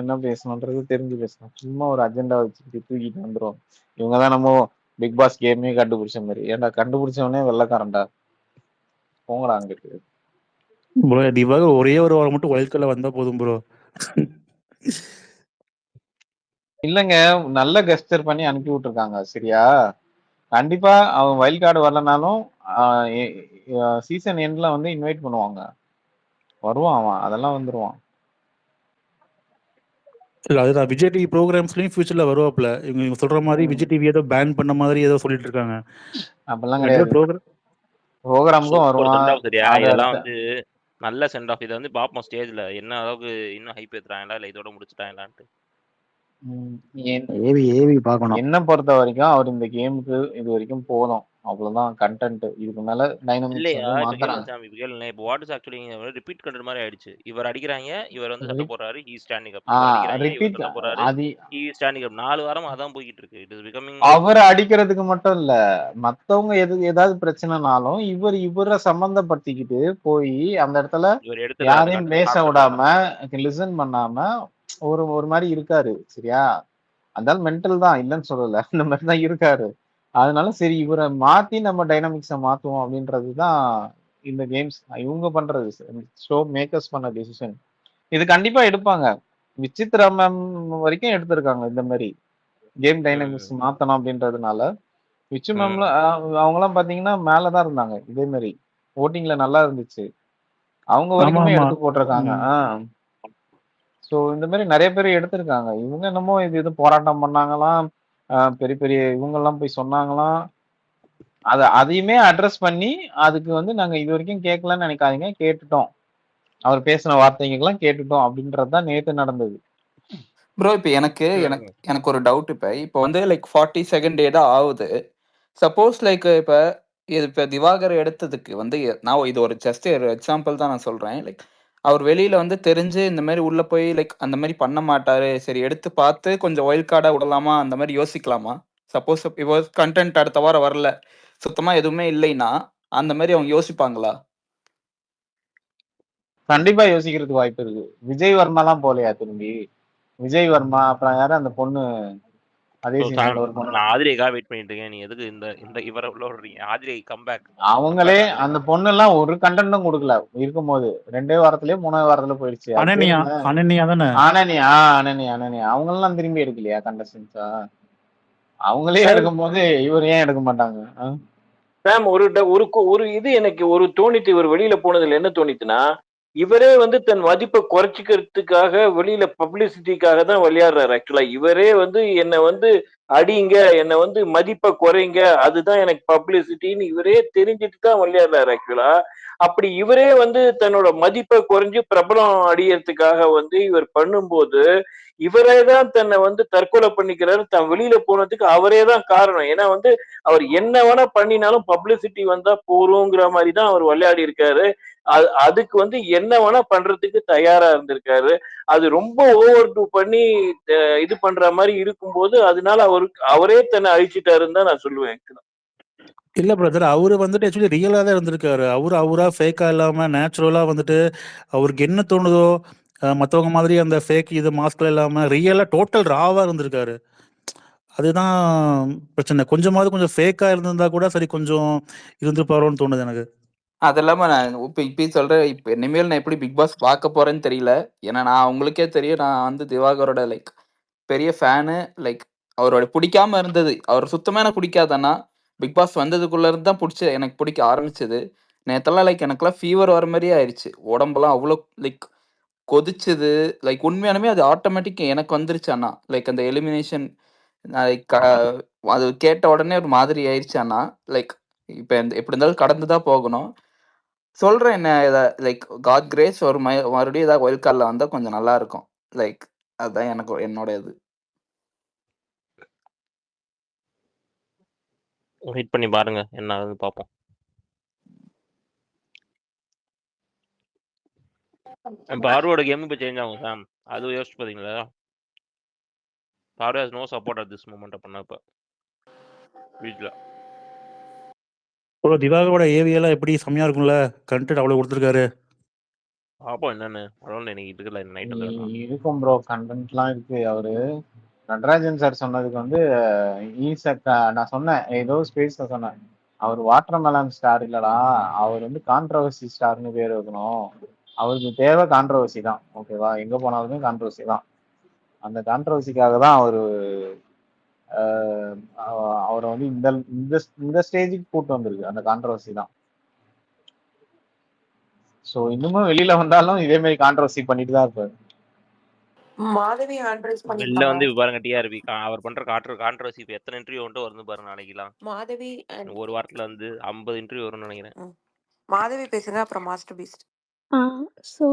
என்ன பேசணுன்றது தெரிஞ்சு பேசணும். சும்மா ஒரு அஜெண்டா வச்சுக்கிட்டு தூக்கிட்டு வந்துரும். இவங்க தான் நம்ம பிக் பாஸ் கேமே கண்டுபிடிச்ச மாதிரி. ஏன்டா கண்டுபிடிச்சவனே வெள்ளக்காரன்டா. போங்கடா அங்கிட்டு. ப்ரோ திவாக ஒரே ஒரு வாரம் மட்டும் ஒயில்கார்டில் வந்தா போதும் ப்ரோ. இல்லங்க, நல்ல கெஸ்டர் பண்ணி அனுப்பி விட்டுருக்காங்க. சரியா, கண்டிப்பா அவன் வைல்ட் கார்டு வரலனாலும் சீசன் எண்ட்ல வந்து இன்வைட் பண்ணுவாங்க. வருவான் அவன், அதெல்லாம் வந்துருவான். இல்லை அதுதான் விஜய் டிவி ப்ரோக்ராம்ஸ்லையும் ஃபியூச்சரில் வருவாப்புல. இவங்க சொல்கிற மாதிரி விஜய் டிவி ஏதோ பேன் பண்ண மாதிரி ஏதோ சொல்லிட்டு இருக்காங்க. அப்படிலாம் கிடையாது. ப்ரோக்ராமுக்கும் வருவான். சரியா, அது இதெல்லாம் அடுத்த வந்து நல்ல சென்ட் ஆஃப். இதை வந்து பாப்போம் ஸ்டேஜ்ல என்ன அளவுக்கு இன்னும் ஹைப் ஏத்துறாங்களா இல்லை இதோட முடிச்சுட்டாங்களான்ட்டு. என்ன பொறுத்த வரைக்கும் அவர் இந்த கேமுக்கு இது வரைக்கும் போதும், அவ்வளவுதான் கண்டென்ட். இதுக்கு மேல டைனமிக்ஸ் இல்லையா, வந்து இப்ப கேளுங்க மாத்துறாங்க. சாமி, இப்ப கேளுங்க. இப்போ what is actually repeat content மாதிரி ஆயிடுச்சு. இவர் அடிக்கிறாங்க, இவர் வந்து சண்டை போடுறாரு, ஹி ஸ்டாண்டிங் அப். இவர் அடிக்கிறாங்க, இவர் ரிப்பீட் சண்டை போடுறாரு, அது ஹி ஸ்டாண்டிங் அப். 4 வாரம் அதான் போய்கிட்டு இருக்கு. It is becoming. அவரை அடிக்கிறதுக்கு மட்டும் இல்ல, மத்தவங்க ஏதாவது பிரச்சனைனாலும் இவரை சம்பந்தப்படுத்திக்கிட்டு போய் அந்த இடத்துல இவர் எடுத்துறாரு யாரையும் பேச விடாம, லிசன் பண்ணாம ஒரு ஒரு மாதிரி இருக்காரு. சரியா, அந்தாலும் மென்டல் தான், இல்லைன்னு சொல்லல, இந்த மாதிரி தான் இருக்காரு. அதனால சரி இவரை மாத்தி நம்ம டைனாமிக்ஸை மாத்துவோம் அப்படின்றதுதான் இந்த கேம்ஸ் இவங்க பண்றது, ஷோ மேக்கர்ஸ் பண்ண டிசிஷன். இது கண்டிப்பா எடுப்பாங்க. விசித்ரா மேம் வரைக்கும் எடுத்திருக்காங்க இந்த மாதிரி கேம் டைனாமிக்ஸ் மாத்தணும் அப்படின்றதுனால. விச்சு மேம்ல அவங்கலாம் பாத்தீங்கன்னா மேலதான் இருந்தாங்க. இதே மாதிரி ஓட்டிங்ல நல்லா இருந்துச்சு, அவங்க வரைக்குமே எடுத்து போட்டிருக்காங்க. ஸோ இந்த மாதிரி நிறைய பேர் எடுத்திருக்காங்க. இவங்க என்னமோ இது போராட்டம் பண்ணாங்களாம், பெரிய பெரிய இவங்கெல்லாம் போய் சொன்னாங்களாம். அதையுமே அட்ரஸ் பண்ணி அதுக்கு வந்து நாங்க இது வரைக்கும் கேட்கலன்னு நினைக்காதீங்க, கேட்டுட்டோம், அவர் பேசின வார்த்தைகள்லாம் கேட்டுட்டோம் அப்படின்றதுதான் நேத்து நடந்தது. ப்ரோ இப்போ எனக்கு ஒரு டவுட். இப்போ வந்து லைக் 42nd டே தான் ஆகுது. சப்போஸ் லைக் இப்போ திவாகர் எடுத்ததுக்கு வந்து நான் இது ஒரு ஜஸ்ட் ஒரு எக்ஸாம்பிள் தான் நான் சொல்றேன். லைக் அவர் வெளியில வந்து தெரிஞ்சு இந்த மாதிரி உள்ள போய் லைக் அந்த மாதிரி பண்ண மாட்டாரு, சரி எடுத்து பார்த்து கொஞ்சம் ஒயில்ட் கார்டா விடலாமா அந்த மாதிரி யோசிக்கலாமா? சப்போஸ் இப்போ கண்டென்ட் அடுத்த வாரம் வரல, சுத்தமா எதுவுமே இல்லைன்னா அந்த மாதிரி அவங்க யோசிப்பாங்களா? கண்டிப்பா யோசிக்கிறதுக்கு வாய்ப்பு இருக்கு. விஜய் வர்மாலாம் போலையா திரும்பி? விஜய் வர்மா, அப்புறம் யாரு அந்த பொண்ணு, அதே சீசன்ல ஒரு பொண்ணு. நான் ஆதிரேக்காக வெயிட் பண்ணிட்டு இருக்கேன். நீ எதுக்கு இந்த இவரை உள்ள விடுறீங்க? ஆதிரை கம்பேக். அவங்களே அந்த பொண்ணு எல்லாம் ஒரு கண்டென்ட்டும் கொடுக்கல இருக்கும்போது. 2 வாரத்திலேயே 3 வாரத்துல போயிடுச்சு. அனன்யா தானே? அனன்யா அவங்க எல்லாம் திரும்பி எடுக்கலையா கண்டஸ்டன்ஸா? அவங்களே எடுக்கும் போது இவர் ஏன் எடுக்க மாட்டாங்க? மேம் ஒரு இது எனக்கு ஒரு தோணித்து. இவர் வெளியில போனதுல என்ன தோணித்துன்னா, இவரே வந்து தன் மதிப்பை குறைச்சிக்கிறதுக்காக வெளியில பப்ளிசிட்டிக்காக தான் விளையாடுறாரு. ஆக்சுவலா இவரே வந்து என்னை வந்து அடிங்க, என்னை வந்து மதிப்பை குறைங்க, அதுதான் எனக்கு பப்ளிசிட்டின்னு இவரே தெரிஞ்சுட்டு தான் விளையாடுறாரு ஆக்சுவலா. அப்படி இவரே வந்து தன்னோட மதிப்பை குறைஞ்சு பிரபலம் அடையறதுக்காக வந்து இவர் பண்ணும்போது இவரே தான் தன்னை வந்து தற்கொலை பண்ணிக்கிறாரு. தான் வெளியில போனதுக்கு அவரே தான் காரணம். ஏன்னா வந்து அவர் என்ன வேணா பண்ணினாலும் பப்ளிசிட்டி வந்தா போறோங்கிற மாதிரி தான் அவர் விளையாடி இருக்காரு. அதுக்கு வந்து என்ன வேணா பண்றதுக்கு தயாரா இருந்திருக்காரு. அது ரொம்ப ஓவர் டூ பண்ணி இது பண்ற மாதிரி இருக்கும்போது அதனால அவரே தன்னை அழிச்சிட்டாருன்னு தான் நான் சொல்லுவேன். இல்ல பிரதர், அவரு வந்துட்டு ஆக்சுவலி ரியலா தான் இருந்திருக்காரு. அவரா ஃபேக்கா இல்லாம நேச்சுரலா வந்துட்டு அவருக்கு என்ன தோணுதோ மற்றவங்க மாதிரி அந்த ஃபேக் இது மாஸ்க்ல இல்லாம ரியலா டோட்டல் ராவா இருந்திருக்காரு. அதுதான் பிரச்சனை. கொஞ்சம் ஃபேக்கா இருந்திருந்தா கூட சரி கொஞ்சம் இருந்திருப்பாரோன்னு தோணுது எனக்கு. அது இல்லாம நான் இப்போ சொல்றேன். இப்போ இனிமேல் நான் எப்படி பிக் பாஸ் பார்க்க போறேன்னு தெரியல. ஏன்னா நான் உங்களுக்கே தெரியும், நான் வந்து திவாகரோட லைக் பெரிய ஃபேனு. லைக் அவரோட பிடிக்காம இருந்தது, அவர் சுத்தமாக எனக்கு பிடிக்காதன்னா பிக் பாஸ் வந்ததுக்குள்ள இருந்து தான் எனக்கு பிடிக்க ஆரம்பிச்சது. நேத்தெல்லாம் லைக் எனக்கெல்லாம் ஃபீவர் வர மாதிரியே ஆயிடுச்சு. உடம்பெல்லாம் அவ்வளோ லைக் கொதிச்சுது. லைக் உண்மையானுமே அது ஆட்டோமேட்டிக் எனக்கு வந்துருச்சு. அண்ணா லைக் அந்த எலிமினேஷன் லைக் அது கேட்ட உடனே ஒரு மாதிரி ஆயிடுச்சு அண்ணா. லைக் இப்போ எப்படி இருந்தாலும் கடந்து தான் போகணும். சொல்றேன் என்ன, லைக் காட் கிரேஸ் ஒரு மறுபடியும் ஏதாவது ஒயில்ட் கார்டில் வந்தால் கொஞ்சம் நல்லா இருக்கும். லைக் அதுதான் எனக்கு என்னோட இது. வெயிட் பண்ணி பாருங்க என்ன ஆகுது பார்ப்போம். பார்வோட கேம் இப்போ சேஞ்ச் ஆகும் சாம், அது யோசிச்சு பார்த்தீங்களா? பார்வோ has no support at this moment பண்ணப்ப வீட்டில். திவாகரோட ஏவியெல்லாம் எப்படி செம்மையா இருக்கும்ல, கண்டென்ட் அவ்வளோ கொடுத்துருக்காரு. பாப்போம் என்னன்னு. அதனால எனக்கு இருக்குல்ல நைட் வந்து இருக்கும் ப்ரோ, கண்டென்ட்லாம் இருக்கு. அவரு நடராஜன் சார் சொன்னதுக்கு வந்து நான் சொன்னேன் ஏதோ ஸ்பேஸ்ல சொன்னேன், அவர் வாட்டர் மெலன் ஸ்டார் இல்லடா, அவர் வந்து கான்ட்ரவர்சி ஸ்டார்னு பேர் வைக்கணும், அவருக்கு தேவை கான்ட்ரவர்சி தான். ஓகேவா, எங்க போனாலுமே கான்ட்ரவர்சி தான். அந்த கான்ட்ரவர்சிக்காக தான் அவரு அவரை வந்து இந்த ஸ்டேஜுக்கு கூட்டு வந்திருக்கு, அந்த கான்ட்ரவர்சி தான். ஸோ இன்னமும் வெளியில வந்தாலும் இதே மாதிரி கான்ட்ரவர்சி பண்ணிட்டு தான் இருப்பாரு. மாதவி ஹேண்ட் ரைஸ் வெளில பண்ணிருக்காங்க. வந்து பாருங்க டிஆர்பி அவர் பண்ற கான்ட்ரவர்சி இப்போ எத்தனை இன்டர்வியூ வந்துட்டு வருது பாருங்க நாளைக்கெல்லாம். மாதவி ஒரு வாரத்துல வந்து 50 இன்டர்வியூ வரும்னு நினைக்கிறேன். மாதவி பேசுங்க, அப்புறம் மாஸ்டர் பீஸ்ட். ஸோ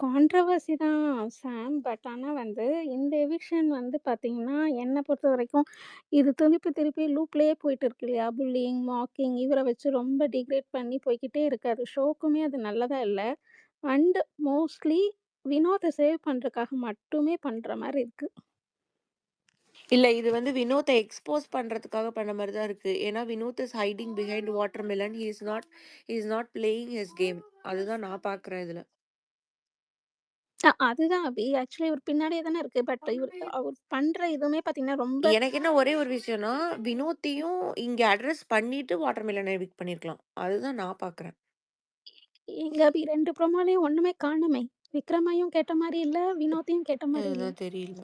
கான்ட்ரவர்சி தான் சாம். பட் ஆனால் வந்து இந்த எவிக்ஷன் வந்து பார்த்தீங்கன்னா, என்னை பொறுத்த வரைக்கும் இது திருப்பி திருப்பி லூப்லேயே போயிட்டு இருக்கு இல்லையா? புல்லிங், மாக்கிங் இவரை வச்சு ரொம்ப டிக்ரேட் பண்ணி போய்க்கிட்டே இருக்காரு. ஷோக்குமே அது நல்லதா இல்லை. அண்ட் மோஸ்ட்லி வினோத்தை சேவ் பண்ணுறதுக்காக மட்டுமே பண்ணுற மாதிரி இருக்கு. இல்ல, இது வந்து வினோத்தை எக்ஸ்போஸ் பண்றதுக்காக பண்ண மாதிரி தான் இருக்கு. ஏன்னா Vinod is hiding behind watermelon. He is not playing his game. அதுதான் நான் பார்க்குறேன் இதுல. அதுதான் அபி. ஆக்சுவலி இவர் பின்னாடியே தானே இருக்கு. பட் அவர் பண்ற இதுவுமே பார்த்தீங்கன்னா ரொம்ப எனக்கு என்ன ஒரே ஒரு விஷயம்னா, வினோத்தையும் இங்க அட்ரஸ் பண்ணிட்டு வாட்டர் மெலனை எவிக்ட் பண்ணிருக்கலாம். அதுதான் நான் பார்க்குறேன். எங்க அபி 2 ப்ரோமோலயும் ஒண்ணுமே காணுமே. விக்ரமையும் கேட்ட மாதிரி இல்ல, வினோத்தையும் கேட்ட மாதிரி இல்ல. அதுதான் தெரியல.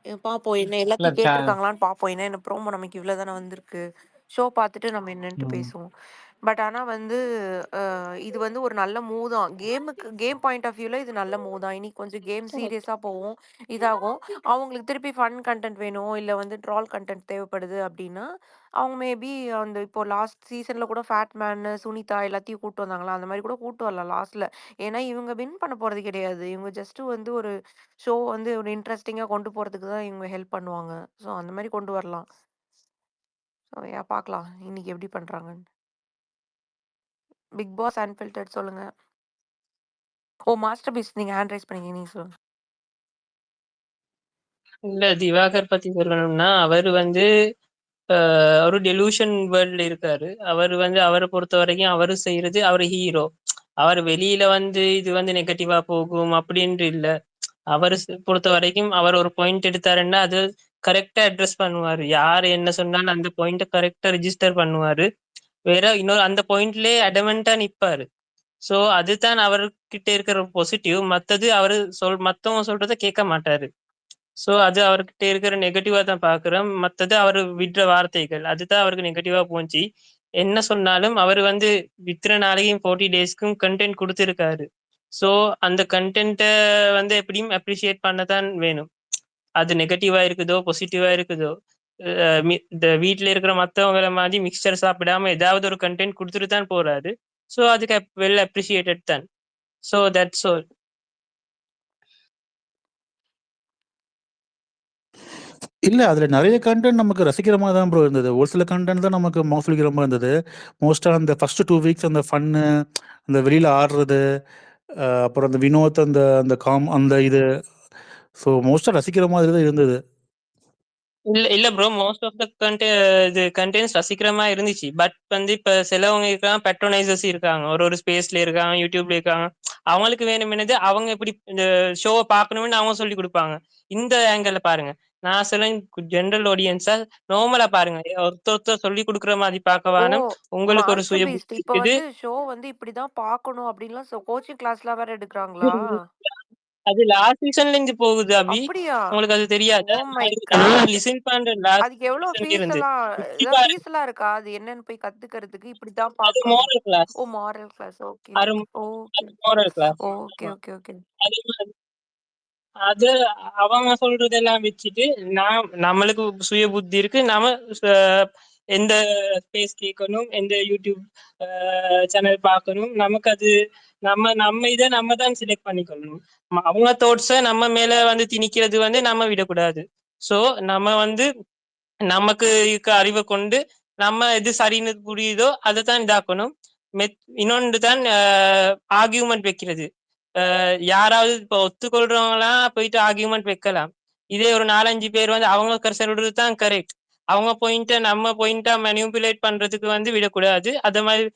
இல்ல பாப்போம், என்ன எல்லாத்தையும் கேட்டிருக்காங்களான்னு பாப்போம். ஏன்னா ப்ரோமோ நமக்கு இவ்வளவு தானே வந்திருக்கு. ஷோ பார்த்துட்டு நம்ம என்னன்ட்டு பேசுவோம். பட் ஆனா வந்து இது வந்து ஒரு நல்ல மூவ் தான். கேம் பாயிண்ட் ஆஃப் வியூல இது நல்ல மூவ் தான். இனி கொஞ்சம் கேம் கரெக்ட். சீரியஸா போகும், இதாகும். அவங்களுக்கு திருப்பி ஃபன் கண்டென்ட் வேணும், இல்ல வந்து ட்ரால் கண்டென்ட் தேவைப்படுது அப்படின்னா, அவங்க மேபி அந்த இப்போ லாஸ்ட் சீசன்ல கூட ஃபேட் மேன், சுனிதா எல்லாத்தையும் கூட்டு வந்தாங்களா, அந்த மாதிரி கூட கூட்டு வரலாம் லாஸ்ட்ல. ஏன்னா இவங்க வின் பண்ண போறது கிடையாது. இவங்க ஜஸ்ட் வந்து ஒரு ஷோ வந்து ஒரு இன்ட்ரெஸ்டிங்கா கொண்டு போறதுக்கு தான் இவங்க ஹெல்ப் பண்ணுவாங்க. ஸோ அந்த மாதிரி கொண்டு வரலாம். ஸோ பார்க்கலாம் இன்னைக்கு எப்படி பண்றாங்கன்னு. பிக் பாஸ் அன்ஃபில்டர்ட் சொல்லுங்க. ஓ மாஸ்டர் பீஸ், நீங்க ஹேண்ட் ரைஸ் பண்ணீங்க, நீங்க சொல்லுங்க. இல்ல திவாகர் பத்தி சொல்லணும்னா, அவர் வந்து ஒரு டெலூஷன் வேர்ல்ட்ல இருக்காரு. அவர் வந்து அவரை பொறுத்த வரைக்கும் அவரு செய்யறது அவர் ஹீரோ. அவர் வெளியில வந்து இது வந்து நெகட்டிவா போகும் அப்படின்ட்டு இல்ல. அவர் பொறுத்த வரைக்கும் அவர் ஒரு பாயிண்ட் எடுத்தாருன்னா அது கரெக்டா அட்ரஸ் பண்ணுவாரு. யார் என்ன சொன்னாலும் அந்த பாயிண்ட கரெக்டா ரிஜிஸ்டர் பண்ணுவாரு. வேற இன்னொரு அந்த பாயிண்ட்லயே அடமெண்டா நிப்பாரு. சோ அதுதான் அவர்கிட்ட இருக்கிற பாசிட்டிவ். மத்தது அவரு மத்தவங்க சொல்றத கேட்க மாட்டாரு. சோ அது அவர்கிட்ட இருக்கிற நெகட்டிவா தான் பாக்குறேன். மத்தது அவரு விடுற வார்த்தைகள் அதுதான் அவருக்கு நெகட்டிவா போச்சு. என்ன சொன்னாலும் அவர் வந்து வித்திர நாளைக்கும் 40 டேஸ்க்கும் கண்டென்ட் கொடுத்திருக்காரு. சோ அந்த கண்டென்ட்ட வந்து எப்படியும் அப்ரிஷியேட் பண்ணதான் வேணும். அது நெகட்டிவா இருக்குதோ பாசிட்டிவா இருக்குதோ, இந்த வீட்டுல இருக்கிற மத்தவங்களை மாதிரி மிக்சர் சாப்பிடாம ஏதாவது ஒரு கண்டென்ட் கொடுத்துட்டு தான் போறாரு. சோ அதுக்கு வெல் அப்ரிஷியேட்டட் தான். So that's all. இல்ல அதுல நிறைய கண்டென்ட் நமக்கு ரசிக்கிற மாதிரி தான் ப்ரோ இருந்தது. ஒரு சில கண்டென்ட் தான் நமக்கு மோசலிக்கிற மாதிரி இருந்தது. மோஸ்டா அந்த ஃபர்ஸ்ட் 2 வீக்ஸ் அந்த ஃபன்னு, அந்த வெளியில ஆடுறது, அப்புறம் அந்த வினோத் அந்த அந்த அந்த இது, ஸோ மோஸ்டா ரசிக்கிற மாதிரி தான் இருந்தது. இல்ல bro, most of the contents ரசிக்கிறமா இருந்துச்சு. பட் வந்து இப்ப சிலவங்க இருக்காங்க, பெட்ரோனைசர்ஸ் இருக்காங்க, ஒரு ஸ்பேஸ்ல இருக்காங்க, யூடியூப்ல இருக்காங்க. அவங்களுக்கு வேணும்னது அவங்க எப்படி இந்த ஷோவை பார்க்கணும்னு அவங்க சொல்லி கொடுப்பாங்க. இந்த ஆங்கிள் பாருங்க, நான் சொல்ல ஜெனரல் ஆடியன்ஸா நார்மலா பாருங்க. ஒருத்தர் சொல்லி கொடுக்குற மாதிரி பார்க்கவானும். உங்களுக்கு ஒரு சுய புத்தி இப்ப இருக்குது. வந்து ஷோ வந்து இப்படிதான் பார்க்கணும் அப்படின்லாம் கோச்சிங் கிளாஸ்லாம் வேற எடுக்கிறாங்களா? அது லாஸ்ட் சீசன்ல இருந்து போகுது அபி. அப்படியா? உங்களுக்கு அது தெரியாது. Oh my God. லிசன் பண்ற லாஸ்ட் அதுக்கு எவ்வளவு சீசன்ல ஃபீஸ் இருந்து எல்லாம் ஃபீஸ் எல்லாம் இருக்கா? அது என்னன்னு போய் கத்துக்கிறதுக்கு இப்படிதான் அது பார்க்கணும். Moral class. ஓ மாரல் கிளாஸ். ஓகே அது okay moral class. Okay okay okay. அது அவங்க சொல்றதெல்லாம் வச்சுட்டு நம்மளுக்கு சுய புத்தி இருக்கு. நாம எந்த ஸ்பேஸ் கேட்கணும், எந்த யூடியூப் சேனல் பார்க்கணும், நமக்கு அது நம்ம இதை நம்ம தான் செலக்ட் பண்ணிக்கொள்ளணும். அவங்க தோட்ஸ நம்ம மேல வந்து திணிக்கிறது வந்து நம்ம விடக்கூடாது. சோ நம்ம வந்து நமக்கு இருக்க அறிவை கொண்டு நம்ம எது சரின்னு புரியுதோ அதை தான் இதாக்கணும். இன்னொன்று தான் ஆர்கியூமெண்ட் வைக்கிறது. யாராவது இப்போ ஒத்துக்கொள்றவங்களாம் போயிட்டு ஆர்கியூமெண்ட் வைக்கலாம். இதே ஒரு 4-5 பேர் வந்து அவங்க சொல்றது தான் கரெக்ட், அவங்க பாயிண்ட நம்ம பாயிண்டா மேனிபுலேட் பண்றதுக்கு வந்து விடக்கூடாது. அத மாதிரி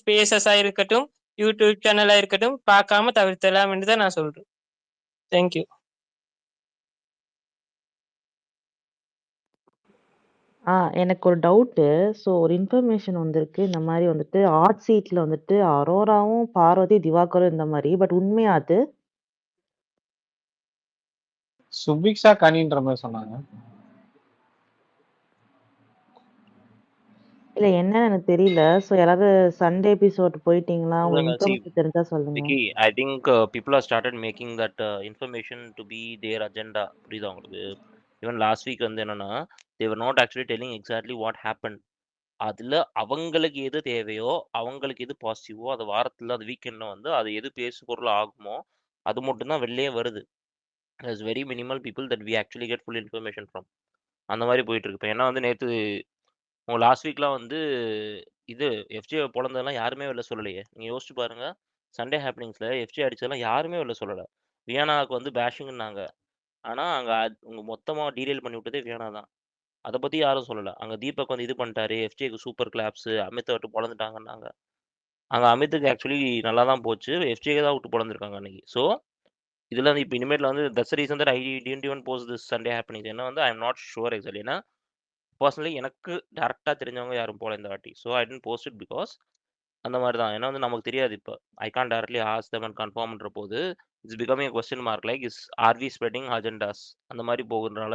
ஸ்பேசஸா இருக்கட்டும், யூடியூப் சேனலா இருக்கட்டும் பார்க்காம தவிர்த்தலாம் என்று தான் நான் சொல்றேன். தேங்க்யூ. எனக்கு ஒரு டவுட்டு. ஸோ ஒரு இன்ஃபர்மேஷன் வந்திருக்கு. இந்த மாரி வந்துட்டு ஹாட் சீட்ல வந்துட்டு அரோராவும், பார்வதி, திவாகரும் இந்த மாரி. பட் உண்மையா அது? சுபிக்ஷா கனின்ற மாதிரி சொன்னாங்க. இல்ல என்னன்னு எனக்கு தெரியல. ஸோ யாராவது சண்டே எபிசோட் போயிட்டீங்களா? உங்களுக்கு இல்லங்க, see, இன்ஃபர்மேஷன் தெரிஞ்சா சொல்லுங்க. Vicky, I think people have started making that information to be their agenda. புரியுதா உங்களுக்கு? Even last week வந்து என்னன்னா, they were not actually telling exactly what happened. அதுல அவங்களுக்கு எது தேவையோ, அவங்களுக்கு எது பாசிட்டிவோ, அது வாரத்துல அது வீக்கெண்ட்ல வந்து அது எது பேசு பொருள் ஆகுமோ, அது மட்டும் தான் வெளிலயே வருது. There's very minimal people that we actually get full information from. அந்த மாதிரி போயிட்டு இருக்கு. இப்போ ஏன்னா வந்து நேத்து உங்க லாஸ்ட் வீக்லாம் வந்து இது எஃப்ஜே பொழந்ததெல்லாம் யாருமே வெளில சொல்லலையே. நீங்க யோசிச்சு பாருங்க. சண்டே ஹேப்பனிங்ஸ்ல எஃப்ஜே அடிச்சதெல்லாம் யாருமே வெளில சொல்லல. வியானாக்கு வந்து பேஷிங்னாங்க. ஆனா அங்க உங்க மொத்தமா டீடெயில் பண்ணி விட்டதே வியானா தான். அத பத்தி யாரும் சொல்லல. அங்க தீபக் வந்து இது பண்ணிட்டாரு. எஃப்ஜேக்கு சூப்பர் கிளாப்ஸ். அமித்த விட்டு பொழந்துட்டாங்கன்னாங்க. அங்க அமித்துக்கு ஆக்சுவலி நல்லா தான் போச்சு. எஃப்ஜேக்கு தான் விட்டு பொழந்திருக்காங்க அன்னைக்கு. ஸோ இதுல வந்து இப்போ இனிமேட்ல வந்து that's reason that I didn't even post this Sunday happenings. ஏன்னா வந்து I am not sure exactly. ஏன்னா பர்சனலி எனக்கு டேரக்டா தெரிஞ்சவங்க யாரும் போல இந்த வாட்டி. So I didn't post it because அந்த மாதிரி தான். ஏன்னா வந்து நமக்கு தெரியாது இப்போ. I can't directly ask them and கன்ஃபார்ம்ன்ற போது it's becoming question mark like is are we spreading agendas அந்த மாதிரி போகுறதுனால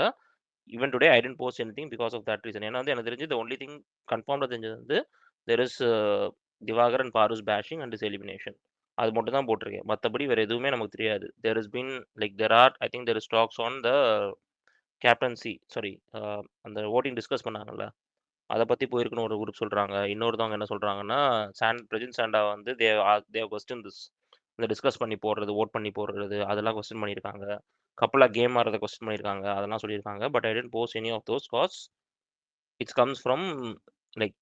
even today I didn't post anything because of that reason. ஏன்னா வந்து எனக்கு தெரிஞ்சு த ஒன்லி திங் கன்ஃபார்ம்டாக தெரிஞ்சது வந்து there is Divakar and Paaru's bashing and is elimination. அது மட்டும் தான் போட்டிருக்கேன். மற்றபடி வேறு எதுவுமே நமக்கு தெரியாது. There is been like there are I think there is talks on the captaincy sorry அந்த ஓட்டிங் டிஸ்கஸ் பண்ணாங்கல்ல, அதை பற்றி போயிருக்குன்னு ஒரு குரூப் சொல்கிறாங்க. இன்னொருத்தவங்க என்ன சொல்கிறாங்கன்னா பிரஜின் சாண்டா வந்து தேவ் கொஸ்டின் திஸ் இந்த டிஸ்கஸ் பண்ணி போடுறது, ஓட் பண்ணி போடுறது அதெல்லாம் கொஸ்டின் பண்ணியிருக்காங்க. கப்பலாக கேம் ஆடுறதை கொஸ்டின் பண்ணியிருக்காங்க, அதெல்லாம் சொல்லியிருக்காங்க. But I didn't post any of those cause it's comes from like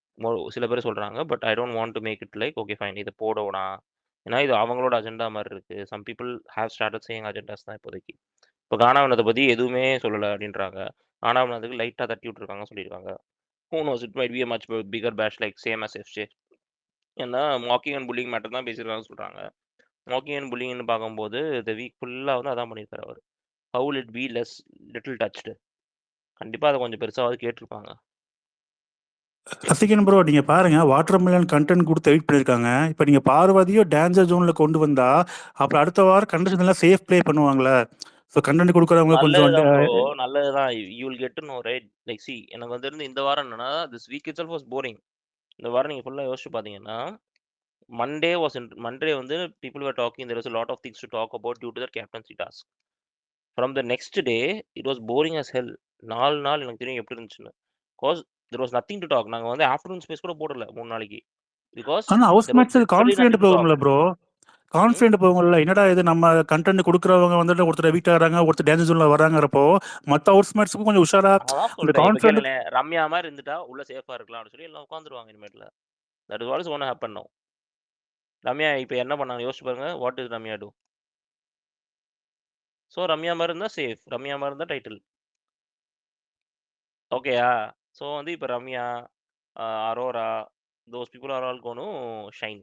சில பேர் சொல்கிறாங்க. But I don't want to make it like okay fine இதை போடவுனா. ஏன்னா இது அவங்களோட அஜெண்டா மாதிரி இருக்குது. Some people have started saying agendas தான் இப்போதைக்கு. இப்போ கானாவினத்தை பற்றி எதுவுமே சொல்லலை அப்படின்றாங்க. கானாவினத்துக்கு லைட்டாக தட்டி விட்டுருக்காங்க சொல்லியிருக்காங்க. Who knows, it might be a much bigger bash like same as FJ. ஏன்னா மாக்கிங் அண்ட் புல்லிங் மேட்டர் தான் பேசியிருக்காங்கன்னு சொல்கிறாங்க. மாக்கிங் அண்ட் புல்லிங்னு பார்க்கும்போது இந்த வீக் ஃபுல்லாக வந்து அதான் பண்ணியிருக்காரு அவர். How will it be less little touched. கண்டிப்பாக அதை கொஞ்சம் பெருசாவது கேட்டிருப்பாங்க. ரசிகன் ப்ரோ நீங்க பாருங்க, வாட்டர்மெலன் கண்டென்ட் கொடுத்து எடிட் பண்ணிருக்காங்க. இப்போ நீங்க பார்வதியோ டேஞ்சர் ஜோன்ல கொண்டு வந்தா அப்புறம் அடுத்த வாரம் கண்டிஷன் எல்லாம் சேஃப் ப்ளே பண்ணுவாங்களே. ஸோ கண்டென்ட் கொடுக்குறவங்க கொஞ்சம் நல்லதுதான் ப்ரோ, நல்லதுதான். You will get to know right. Like C எனக்கு வந்து இருந்து இந்த வாரம் என்னன்னா this week it self was boring. இந்த வாரம் நீங்கள் ஃபுல்லாக யோசிச்சு பார்த்தீங்கன்னா மண்டே வந்து people were talking, there was a lot of things to talk about due to their captaincy task. From the next day it was boring as hell. 4 நாள் எனக்கு தெரியும் எப்படி இருந்துச்சுன்னு. Cause there was nothing to talk. நாங்க வந்து afternoon space கூட போடல 3 நாளைக்கு. Because ஆனா house there was match literally confident nothing to talk. போகும்ல ப்ரோ, கான்ஃபிடென்ட் போகும்ல. என்னடா இது நம்ம கண்டென்ட் கொடுக்குறவங்க வந்துட்டு ஒருத்தர் வீட் ஆகிறாங்க, ஒருத்தர் டேஞ்சர் ஜோன்ல வராங்கிறப்போ மற்ற ஹவுஸ் மேட்ச்க்கும் கொஞ்சம் உஷாரா அதான் அந்த சொல்றேன். இப்போ கான்ஃபிடென்ட். கேளுங்களேன், ரம்யா மாதிரி இருந்துட்டா உள்ள சேஃபா இருக்கலாம் அப்படின்னு சொல்லி எல்லாம் உட்காந்துருவாங்க இனிமேட்ல. That is what is gonna happen now. Ramya இப்போ என்ன பண்ணாங்க யோசிச்சு பாருங்க. What is Ramya do? So Ramya மாதிரி இருந்தால் சேஃப், ரம்யா மாதிரி இருந்தால் டைட்டில். ஓகேயா? ஸோ வந்து இப்போ Ramya, Aurora, those people are all gonna shine.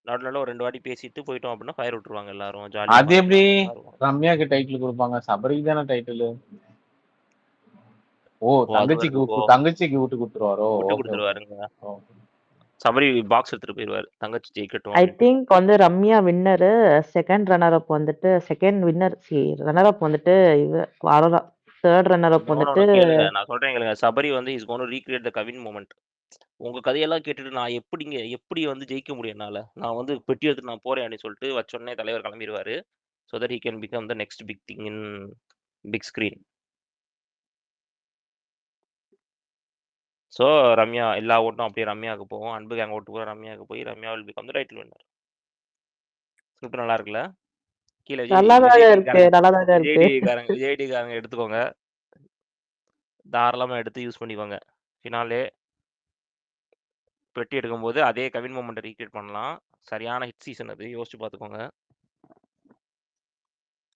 நடுவில் ஒரு 2 வாட்டி பேசிட்டு போயிட்டோம் அப்படின்னா ஃபயர் விட்டுருவாங்க எல்லாரும். அது ஜாலியாக எப்படி இருக்கும். ரம்யாக்கு டைட்டில் கொடுப்பாங்க? சபரிக்கு தானே டைட்டில். ஓ ஓ அது தங்கச்சிக்கு வருது. தங்கச்சிக்கு விட்டு கொடுத்துருவாரோ? விட்டு ஓகே ஓகே. கொடுத்துருவாருங்க. சபரி பாக்ஸ் எடுத்துட்டு போயிடுவாரு, தங்கச்சி ஜெயிக்கட்டும் ஐ அப்படின்ட்டு. திங்க் வந்து Ramya winner, second runner up வந்துட்டு செகண்ட் வின்னர் ரன்னர் அப் வந்துட்டு Arora, third runner up No, no, வந்துட்டு no, கேளுங்க, நான் சொல்றேன் கேளுங்க. சபரி வந்து is gone to recreate the Kavin moment. உங்க கதையெல்லாம் கேட்டுட்டு நான் எப்படி வந்து ஜெயிக்க முடியும் என்னால? நான் வந்து பெட்டி எடுத்து நான் போறேன் அப்படின்னு சொல்லிட்டு வச்சோடனே தலைவர் கிளம்பிடுவாரு. So that he can become the next big thing in big screen. So Ramya எல்லா ஓட்டும் அப்படியே ரம்யாவுக்கு போகும். அன்பு கேங் ஓட்டு கூட ரம்யாவுக்கு போய் Ramya will become the title winner. Script நல்லா இருக்குல்ல? கீழே நல்லாதாங்க இருக்கு, நல்லாதாங்க இருக்கு. விஜய்டி காரங்க எடுத்துக்கோங்க, தாராளமாக எடுத்து யூஸ் பண்ணிக்கோங்க. ஃபினாலே பெட்டி எடுக்கும்போது அதே கவின் மூமெண்ட்டை ரீக்ரியேட் பண்ணலாம். சரியான ஹிட் சீசன் அது, யோசிச்சு பார்த்துக்கோங்க.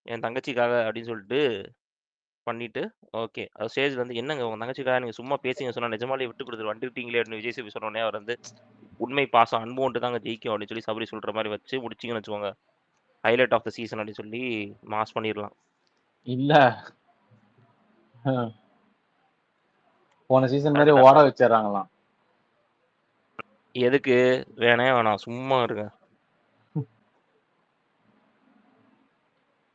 என் தங்கச்சிக்காக அப்படின்னு சொல்லிட்டு பண்ணிட்டு ஓகே அது ஸ்டேஜ்ல வந்து என்னங்க உங்க தங்கச்சிக்காக நீங்க சும்மா பேசிங்க சொன்னா நிஜமாலே விட்டு கொடுத்துரு வந்துட்டீங்களே அப்படின்னு விஜய் சேபி சொன்னோடனே அவர் வந்து உண்மை பாசம் அன்பு ஒன்று தாங்க ஜெயிக்கும் அப்படின்னு சொல்லி சபரி சொல்ற மாதிரி வச்சு முடிச்சிங்கன்னு வச்சுக்கோங்க, ஹைலைட் ஆஃப் த சீசன் அப்படின்னு சொல்லி மாஸ் பண்ணிடலாம். இல்ல போன சீசன் மாதிரி ஓட வச்சிடறாங்களாம். எதுக்கு வேணாம், சும்மா இருங்க.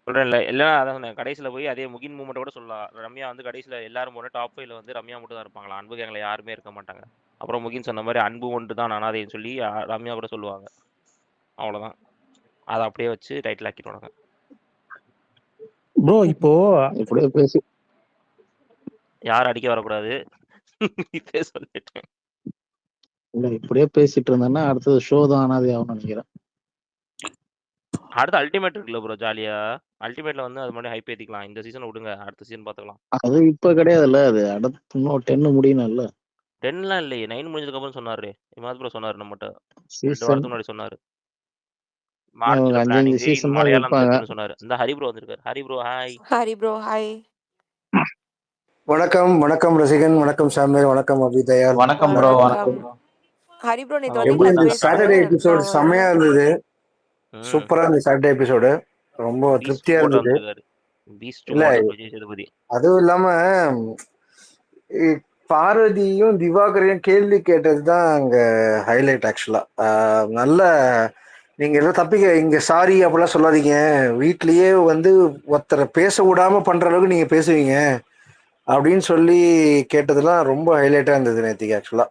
சொல்றேன்ல, இல்லைன்னா அதான் கடைசியில போய் அதே முகின் மூமெண்ட் கூட சொல்லலாம். ரம்யா வந்து கடைசியில எல்லாரும் போன டாப் 5ல வந்து ரம்யா மட்டும் தான் இருப்பாங்களா, அன்பு கேங்ல யாருமே இருக்க மாட்டாங்க. அப்புறம் முகின் சொன்ன மாதிரி அன்பு ஒன்று தான் அனாதைன்னு சொல்லி ரம்யா கூட சொல்லுவாங்க. அவ்வளவுதான், அதை அப்படியே வச்சு டைட்டில் ஆக்கிடுவாங்க. ப்ரோ இப்போ இப்படியே பேசி யாரும் அடிக்க வரக்கூடாது. இப்பயே சொல்லிட்டேன். இல்ல இப்படியே பேசிட்டு இருந்தேன்னா அடுத்தது ஷோ தான் அனாதை ஆகும்னு நினைக்கிறேன். அடுத்து அல்டிமேட் இருக்குல்ல ப்ரோ, ஜாலியா அல்டிமேட்ல வந்து அது மாதிரி ஹைப் ஏத்திக்கலாம். இந்த சீசன் விடுங்க, அடுத்த சீசன் பாத்துக்கலாம். அது இப்ப கிடையாதுல்ல, அது அடுத்து இன்னும் 10 முடியணும்ல. 10லாம் இல்லையே, 9 முடிஞ்சதுக்கு அப்புறம் சொன்னாரு இமாத் ப்ரோ, சொன்னாரு நம்மகிட்ட 2 சீசன் வாரத்துக்கு முன்னாடி சொன்னாரு. அவங்க மார்ச்ல 5 பிளானிங், இது சீசன் தான் மலையாளம் இருப்பாங்க. இருக்குன்னு சொன்னாரு. இந்த ஹரி ப்ரோ வந்திருக்காரு. Hari bro hi. Hari bro hi. வணக்கம் வணக்கம் ரசிகன், வணக்கம் சாமியார், வணக்கம் அபிதயால். வணக்கம் ப்ரோ. வணக்கம் ஹரி ப்ரோ. நேற்று எப்படி வந்தீங்களா இருந்தது சாட்டர்டே எபிசோடு? ஸ்பேஸ்க்கு? செம்மையா இருந்தது, சூப்பரா இருந்தது சாட்டர்டே எபிசோடு, ரொம்ப பீஸ்ட் திருப்தியா போட்டு இருந்தது. வந்திருக்காரு. பீஸ்ட் இல்ல மாடல் விஜய் சேதுபதி. அதுவும் இல்லாம பார்வதியும் திவாகரையும் கேள்வி கேட்டதுதான் அங்க ஹைலைட். ஆக்சுவலா நல்ல, நீங்க ஏதோ தப்பிக்க இங்க சாரி அப்படிலாம் சொல்லாதீங்க, வீட்லயே வந்து ஒருத்தரை பேச விடாம பண்ற அளவுக்கு நீங்க பேசுவீங்க அப்படின்னு சொல்லி கேட்டதெல்லாம் ரொம்ப ஹைலைட்டா இருந்தது நேத்திக்கு. ஆக்சுவலா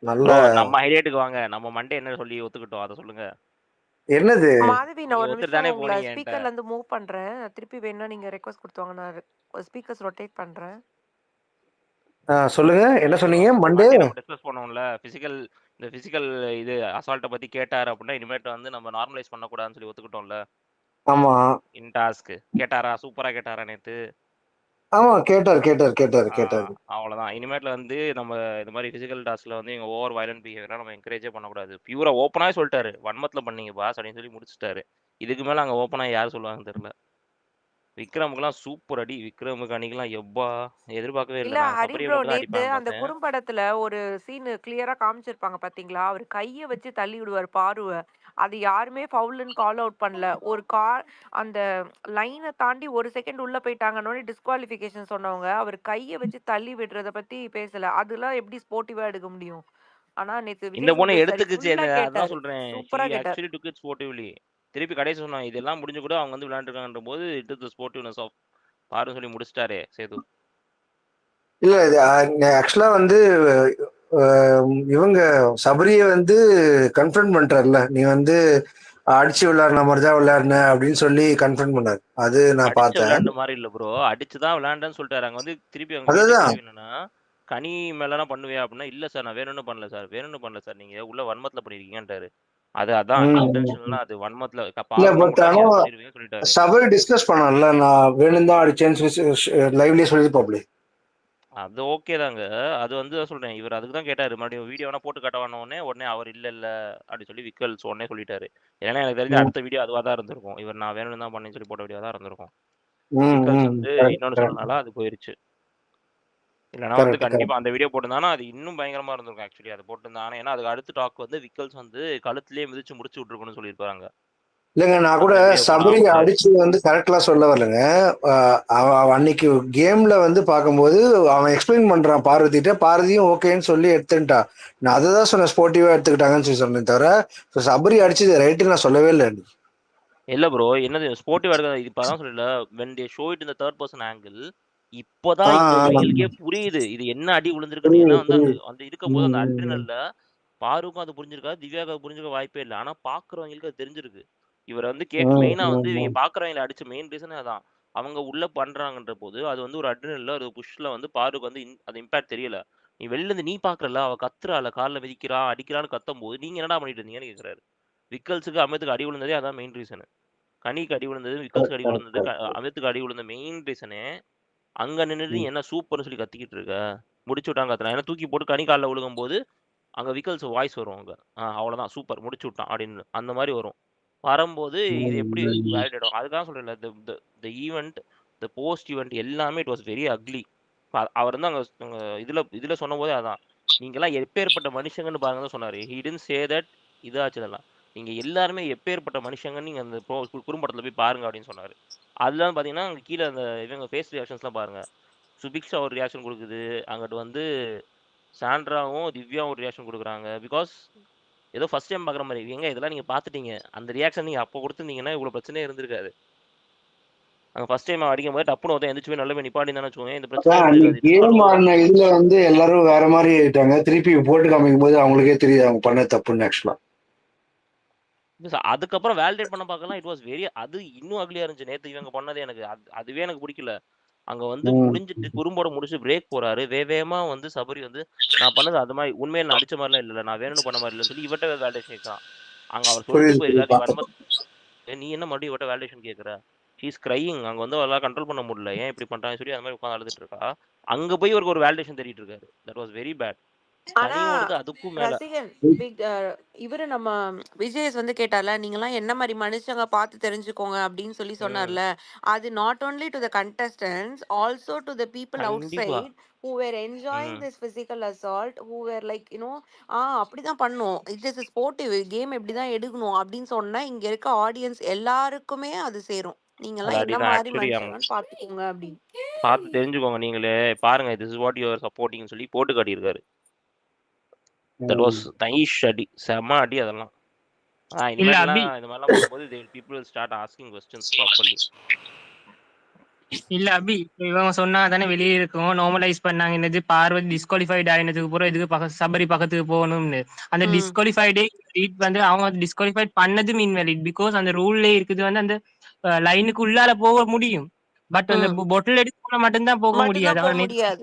நல்ல ப்ரோ நம்ம ஹைலைட்டுக்கு வாங்க, நம்ம மண்டே என்ன சொல்லி ஒத்துக்கிட்டோம் அதை சொல்லுங்க. என்னது மாதவி, நான் ஒரு ஒருத்தர் தானே நிமிஷம் உங்களை போனீங்க என்கிட்ட. ஸ்பீக்கர்ல இருந்து மூவ் பண்றேன். திருப்பி வேணா நீங்க ரெக்வஸ்ட் கொடுத்துவாங்க, நான் ஸ்பீக்கர்ஸ் ரொட்டேட் பண்றேன். சொல்லுங்க, என்ன சொன்னீங்க? மண்டே நம்ம டிஸ்கஸ் பண்ணுவோம்ல, இந்த பிசிக்கல் இது அசால்ட்டை பத்தி கேட்டாரு அப்படின்னா இனிமேட்டு வந்து நம்ம நார்மலைஸ் பண்ணக்கூடாதுன்னு சொல்லி ஒத்துக்கிட்டோம்ல. ஆமா இன் டாஸ்க் கேட்டாரா? சூப்பரா கேட்டாரா நேத்து? ஆமா கேட்டார் கேட்டார் கேட்டார் கேட்டார். அவ்வளவுதான். இனிமேட்ல வந்து நம்ம இந்த மாதிரி பிசிக்கல் டாஸ்க்ல வந்து இவங்க ஓவர் வயலண்ட் பிஹேவியரா நம்ம என்கரேஜே பண்ணக்கூடாது. பியூரா ஓப்பனாவே சொல்லிட்டாரு, வன்மத்துல பண்ணீங்க பாஸ் அப்படின்னு சொல்லி முடிச்சுட்டாரு. இதுக்கு மேல அங்க ஓப்பனா யார் சொல்லுவாங்கன்னு தெரியல. விக்ரமுக்குலாம் சூப்பர் அடி, விக்ரமுக்கு அன்னைக்கெல்லாம் எப்பா எதிர்பார்க்கவே இல்ல இல்லை. நான் ஹரி சபரியை ப்ரோ, மட்டும் தான் நேத்து அடிப்பாங்க அந்த பார்த்தேன். குறும்படத்துல ஒரு சீன் கிளியரா காமிச்சிருப்பாங்க பாத்தீங்களா? அவர் கைய வச்சு தள்ளி விடுவார் பாருவ. அது யாருமே ஃபவுல்னு கால் அவுட் பண்ணல. ஒரு அந்த லைனை தாண்டி ஒரு செகண்ட் உள்ள போயிட்டாங்கன்னு டிஸ்குவாலிஃபிகேஷன் சொன்னவங்க அவர் கைய வச்சு தள்ளி விடுறத பத்தி பேசல. அதெல்லாம் எப்படி ஸ்போர்ட்டிவா எடுக்க முடியும்? ஆனா நேத்து இந்த விஜய் பொண்ணை சேதுபதி சார் எடுத்துக்கிச்சு, ஃபுல்லா அதான் கேட்டாரு, சொல்றேன். சூப்பரா கேட்டார். Actually took it sportively. திருப்பி கடைசி சொன்னாங்க இதெல்லாம் முடிஞ்சு கூட அவங்க வந்து விளையாண்டுருக்காங்கன்ற போது it is the sportiveness of பாருன்னு சொல்லி முடிச்சிட்டாரே சேது. இல்ல இது ஆக்சுவலா வந்து இவங்க சபரிய வந்து கன்ஃபர்ம் பண்றாருல, நீ வந்து அடிச்சு விளையாடுன மாதிரி தான் விளையாடுன அப்படின்னு சொல்லி கன்ஃபர்ம் பண்ணாரு. அது நான் அடிச்சு பார்த்தேன். விளையாண்ட மாதிரி இல்ல ப்ரோ, அடிச்சுதான் விளையாண்டேன்னு சொல்லிட்டாரு. அங்க வந்து திருப்பி அவங்க கேட்ட அதுதான் கேள்வி என்னன்னா, கனி மேலாம் பண்ணுவியா அப்படின்னா, இல்ல சார் நான் வேணும்னு பண்ணல சார், வேணும்னு பண்ணல சார், நீங்க உள்ள வன்மத்துல பண்ணிருக்கீங்கன்றாரு. அதான் இன்டென்ஷனலா, அது வன்மத்துல இல்ல பாருன்னா பட் முன்னாடி ஆனா அதை பண்ணிருவீங்கன்னு சொல்லிட்டாரு. சபரி டிஸ்கஸ் பண்ணல, நான் வேணும் தான் அடிச்சேன்னு லைவ்லயே சொல்லிருப்பாப்ல. அது ஓகே தாங்க. அது வந்து சொல்றேன், இவர் அதுக்கு தான் கேட்டாரு. மறுபடியும் வீடியோ வேணா போட்டு காட்டவானே உடனே அவர் இல்ல அப்படின்னு சொல்லி விக்கல்ஸ் உடனே சொல்லிட்டாரு. ஏன்னா எனக்கு தெரிஞ்ச அடுத்த வீடியோ அதுவா தான் இருந்திருக்கும். இவர் நான் வேணும்னு தான் பண்ணேன்னு சொல்லி போட்ட வீடியோ தான் இருந்திருக்கும். விக்கல்ஸ் வந்து இன்னொன்னு சொன்னனால அது போயிருச்சு. இல்லைன்னா வந்து கண்டிப்பா அந்த வீடியோ போட்டிருந்தானா அது இன்னும் பயங்கரமா இருந்திருக்கும். ஆக்சுவலி அது போட்டிருந்தாங்க, ஏன்னா அதுக்கு அடுத்த டாக் வந்து விக்கல்ஸ் வந்து கழுத்துலயே மிதிச்சு முடிச்சு விட்டுருக்குன்னு சொல்லியிருப்பாங்க. இல்லைங்க, நான் கூட சபரி அடிச்சு வந்து கரெக்டா சொல்ல வரலங்க. அன்னைக்கு கேம்ல வந்து பார்க்கும்போது அவன் எக்ஸ்பிளைன் பண்றான் பார்வதிட்ட, பார்வதியும் ஓகேன்னு சொல்லி எடுத்துட்டா. நான் அதை தான் சொன்னேன், ஸ்போர்ட்டிவா எடுத்துக்கிட்டாங்கன்னு சொல்லி சொன்னேன் தவிர சபரி அடிச்சது ரைட்டு நான் சொல்லவே இல்லை. இல்ல ப்ரோ, என்னது ஸ்போர்ட்டிவா எடுக்க இப்பதான் சொல்லல, when they show it in the third person angle, இப்போதான் இவங்களுக்கே புரியுது இது என்ன அடி விழுந்திருக்குன்னு. ஏன்னா வந்து அந்த இருக்கும்போது அந்த அட்ரினல்ல பாருக்கும் அது புரிஞ்சிருக்காது, திவ்யாவுக்கு அது புரிஞ்சுக்க வாய்ப்பே இல்லை. ஆனா பாக்குறவங்களுக்கு அது தெரிஞ்சிருக்கு. இவர் வந்து மெயினா வந்து இவங்க பாக்குறவங்களை அடிச்ச மெயின் ரீசனே அதான். அவங்க உள்ள பண்றாங்கன்ற போது அது வந்து ஒரு அட்ரினல்ல ஒரு புஷ்ல வந்து பாருக்கு வந்து அது இம்பாக்ட் தெரியல. நீ வெளில இருந்து நீ பாக்குறல, அவ கத்துறாள், காலில் மிதிக்கிறா அடிக்கிறான்னு கத்தும் போது நீங்க என்னடா பண்ணிட்டு இருந்தீங்கன்னு கேக்குறாரு. விக்கல்ஸுக்கு அமித்துக்கு அடி விழுந்ததே அதான் மெயின் ரீசனு. கனிக்கு அடி விழுந்தது, விக்கல்ஸுக்கு அடி விழுந்தது, அமித்துக்கு அடி விழுந்த மெயின் ரீசனே அங்க நின்றுட்டு என்ன சூப்பர்னு சொல்லி கத்திக்கிட்டு இருக்க, முடிச்சு விட்டாங்க கத்துறான். ஏன்னா தூக்கி போட்டு கனி காலில் விழுகும் போது அங்க விக்கல்ஸ் வாய்ஸ் வரும். அங்க அவ்வளவுதான் சூப்பர் முடிச்சு விட்டான் அப்படின்னு அந்த மாதிரி வரும். வரும்போது இது எப்படி வேலிட் ஆகும்? அதுக்காக சொல்றேன், the event, the post event எல்லாமே இட் வாஸ் வெரி அக்லி. அவர் வந்து அங்க இதுல சொன்ன போதே அதான், நீங்கெல்லாம் எப்பேற்பட்ட மனுஷங்கன்னு பாருங்கன்னு சொன்னாரு. ஹி டிட்ன்ட் சே தட் இதாச்சு இதெல்லாம். நீங்க எல்லாருமே எப்பேற்பட்ட மனுஷங்கன்னு நீங்க அந்த குறும்படத்துல போய் பாருங்க அப்படின்னு சொன்னாரு. அதுல பாத்தீங்கன்னா அங்க கீழே அந்த இவங்க ஃபேஸ் ரியாக்ஷன்ஸ்லாம் பாருங்க. சுபிக்ஷா ஒரு ரியாக்ஷன் கொடுக்குது, அங்கிட்டு வந்து சாண்ட்ராவும் திவ்யாவும் ஒரு ரியாக்ஷன் கொடுக்குறாங்க. பிகாஸ் ஏதோ ஃபர்ஸ்ட் டைம் பார்க்குற மாதிரி. எங்க இதெல்லாம் நீங்க பார்த்துட்டீங்க, அந்த ரியாக்ஷன் நீங்க அப்போ கொடுத்துருந்தீங்கன்னா இவ்வளவு பிரச்சனையே இருந்திருக்காது. அங்க ஃபர்ஸ்ட் டைம் அடிக்கும் போது டப்புன்னு ஒருத்தன் எந்திரிச்சு போய் நல்ல போய் நிப்பாட்டி தானே வச்சுக்கோங்க, இந்த பிரச்சனை அதான் இருந்திருக்காது. இட்ஸ் கேம் நாட் ஆடின இதுல வந்து எல்லாரும் வேற மாதிரி ஆயிட்டாங்க. திருப்பி போட்டு காமிக்கும் போது அவங்களுக்கே தெரியுது அவங்க பண்ண தப்புன்னு ஆக்சுவலா. அதுக்கப்புறம் வேலிடேட் பண்ண பார்க்கலாம். இட் வாஸ் வெரி, அது இன்னும் அக்லியா இருந்துச்சு. நேத்து இவங்க பண்ணது எனக்கு அதுவே எனக்கு பிடிக்கல. அங்க வந்து முடிஞ்சிட்டு குறும்போட முடிச்சு பிரேக் போறாரு, வேகமா வந்து சபரி வந்து நான் பண்ணது அது மாதிரி உண்மையில நான் அடிச்ச மாதிரிலாம் இல்ல, நான் வேணும்னு பண்ண மாதிரி இல்லைன்னு சொல்லி இவட்ட வேலிடேஷன் கேட்கறான். அங்க அவர் சொல்லிட்டு போயிருக்காரு, நீ என்ன மறுபடியும் இவட்ட வேலிடேஷன் கேட்கற, ஷீஸ் கிரையிங், அங்க வந்து அவளால கண்ட்ரோல் பண்ண முடியல, ஏன் இப்படி பண்றான்னு சொல்லி அந்த மாதிரி உட்காந்து அழுதுட்டு இருக்கா. அங்க போய் இவருக்கு ஒரு வேலிடேஷன் தேடிட்டு இருக்காரு. That was very bad. ஆனா கனியோடது அதுக்கும் மேல. ரசிகன் பிக் இவரு நம்ம விஜயஸ் வந்து கேட்டார்ல, நீங்கலாம் என்ன மாதிரி மனுஷங்க பார்த்து தெரிஞ்சுக்கோங்க அப்படின்னு சொல்லி சொன்னார்ல. அது not only to the contestants, also to the people கண்டிப்பா. outside who were enjoying this physical assault, who were like அப்படிதான் பண்ணும், இட் இஸ் ஸ்போர்ட்டிவ் கேம், இப்படிதான் எடுக்கணும் அப்படின்னு சொன்னா இங்க இருக்க ஆடியன்ஸ் எல்லாருக்குமே அது சேரும். நீங்கலாம் அது என்ன அடிதான் மாதிரி ஆக்சுவலி. மனுஷங்கன்னு பார்த்துக்கோங்க அப்படின்னு. பார்த்து தெரிஞ்சுக்கோங்க நீங்களே பாருங்க, this is what you are supporting சொல்லி போட்டு காட்டியிருக்காரு. தட் வாஸ் நைஸ் அடி, செம்ம அடி அதெல்லாம். இனிமேல்லாம் இந்த மாதிரிலாம் பண்ணும்போது people will start asking questions properly. இல்ல அபி, இவங்க சொன்னா தானே வெளியே இருக்கும், நார்மலைஸ் பண்ணாங்க. என்னது பார்வதி டிஸ்குவாலிஃபைட் ஆயினதுக்கு அப்புறம் இதுக்கு சபரி பக்கத்துக்கு போகணும்னு. அந்த டிஸ்குவாலிஃபைடே வந்து அவங்க டிஸ்குவாலிஃபைட் பண்ணது இன்வாலிட். பிகாஸ் அந்த ரூல்ல இருக்குது வந்து அந்த லைனுக்கு உள்ளால போக முடியும், பட் அந்த பொட்டில் எடுக்க மட்டும்தான் போக முடியாது. போக முடியாது.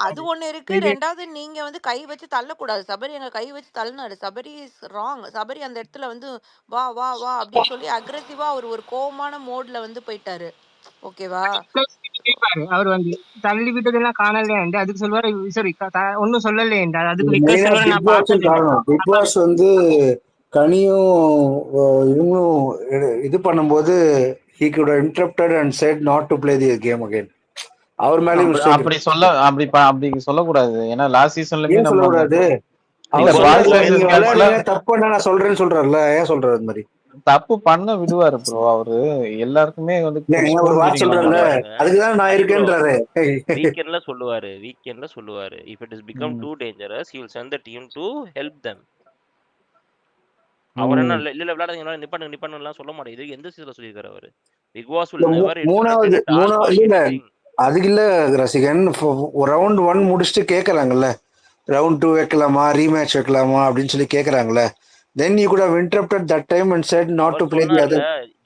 அது ஒண்ணு இருக்கு. ரெண்டாவது நீங்க வந்து கை வச்சு தள்ளக்கூடாது. சபரி அங்க கை வச்சு தள்ளினாரு. Sabari is wrong. சபரி அந்த இடத்துல வந்து வா வா வா அப்படின்னு சொல்லி அக்ரெசிவா ஒரு கோவமான மோட்ல வந்து போயிட்டாரு. ஓகேவா? அவர் வந்து தள்ளி விட்டதெல்லாம் காணல, அதுக்கு சொல்வாரு சரி ஒன்னும் சொல்லல. அதுக்கு விக்ரஸ் சொல்வாரு நான் காரணம் பிக் பாஸ் வந்து கனியும் இவங்களும் இது பண்ணும்போது he could have interrupted and said not to play the game again. அவர் மேலயும் அப்படி சொல்லக்கூடாது. ஏன்னா லாஸ்ட் சீசன்லயே நம்ம சொல்லக்கூடாது. தப்பு பண்ண நான் சொல்றேன்னு சொல்றாருல, ஏன் சொல்றாரு அது மாதிரி? தப்பு பண்ண விடுவாரு ப்ரோ. அவரு எல்லாருக்குமே வந்து சொல்றாருல, அதுக்குதான் நான் இருக்கேன்றாரு. வீக்கெண்ட்ல சொல்லுவாரு if it has become too dangerous he will send the team to help them. அவர் என்ன இல்ல விளையாடுங்க நிப்பாட்டுலாம் சொல்ல மாட்டேன். இது எந்த சீசன்ல சொல்லியிருக்காரு அவரு? பிக் பாஸ் will never மூணாவது அதுக்கு இல்ல ரசிகன், ரவுண்ட் 1 முடிச்சுட்டு கேக்குறாங்கல்ல, ரவுண்ட் 2 வைக்கலாமா, ரீமேட்ச் வைக்கலாமா அப்படின்னு சொல்லி கேக்குறாங்கல்ல. Then you could have interrupted that time and said not to play the other.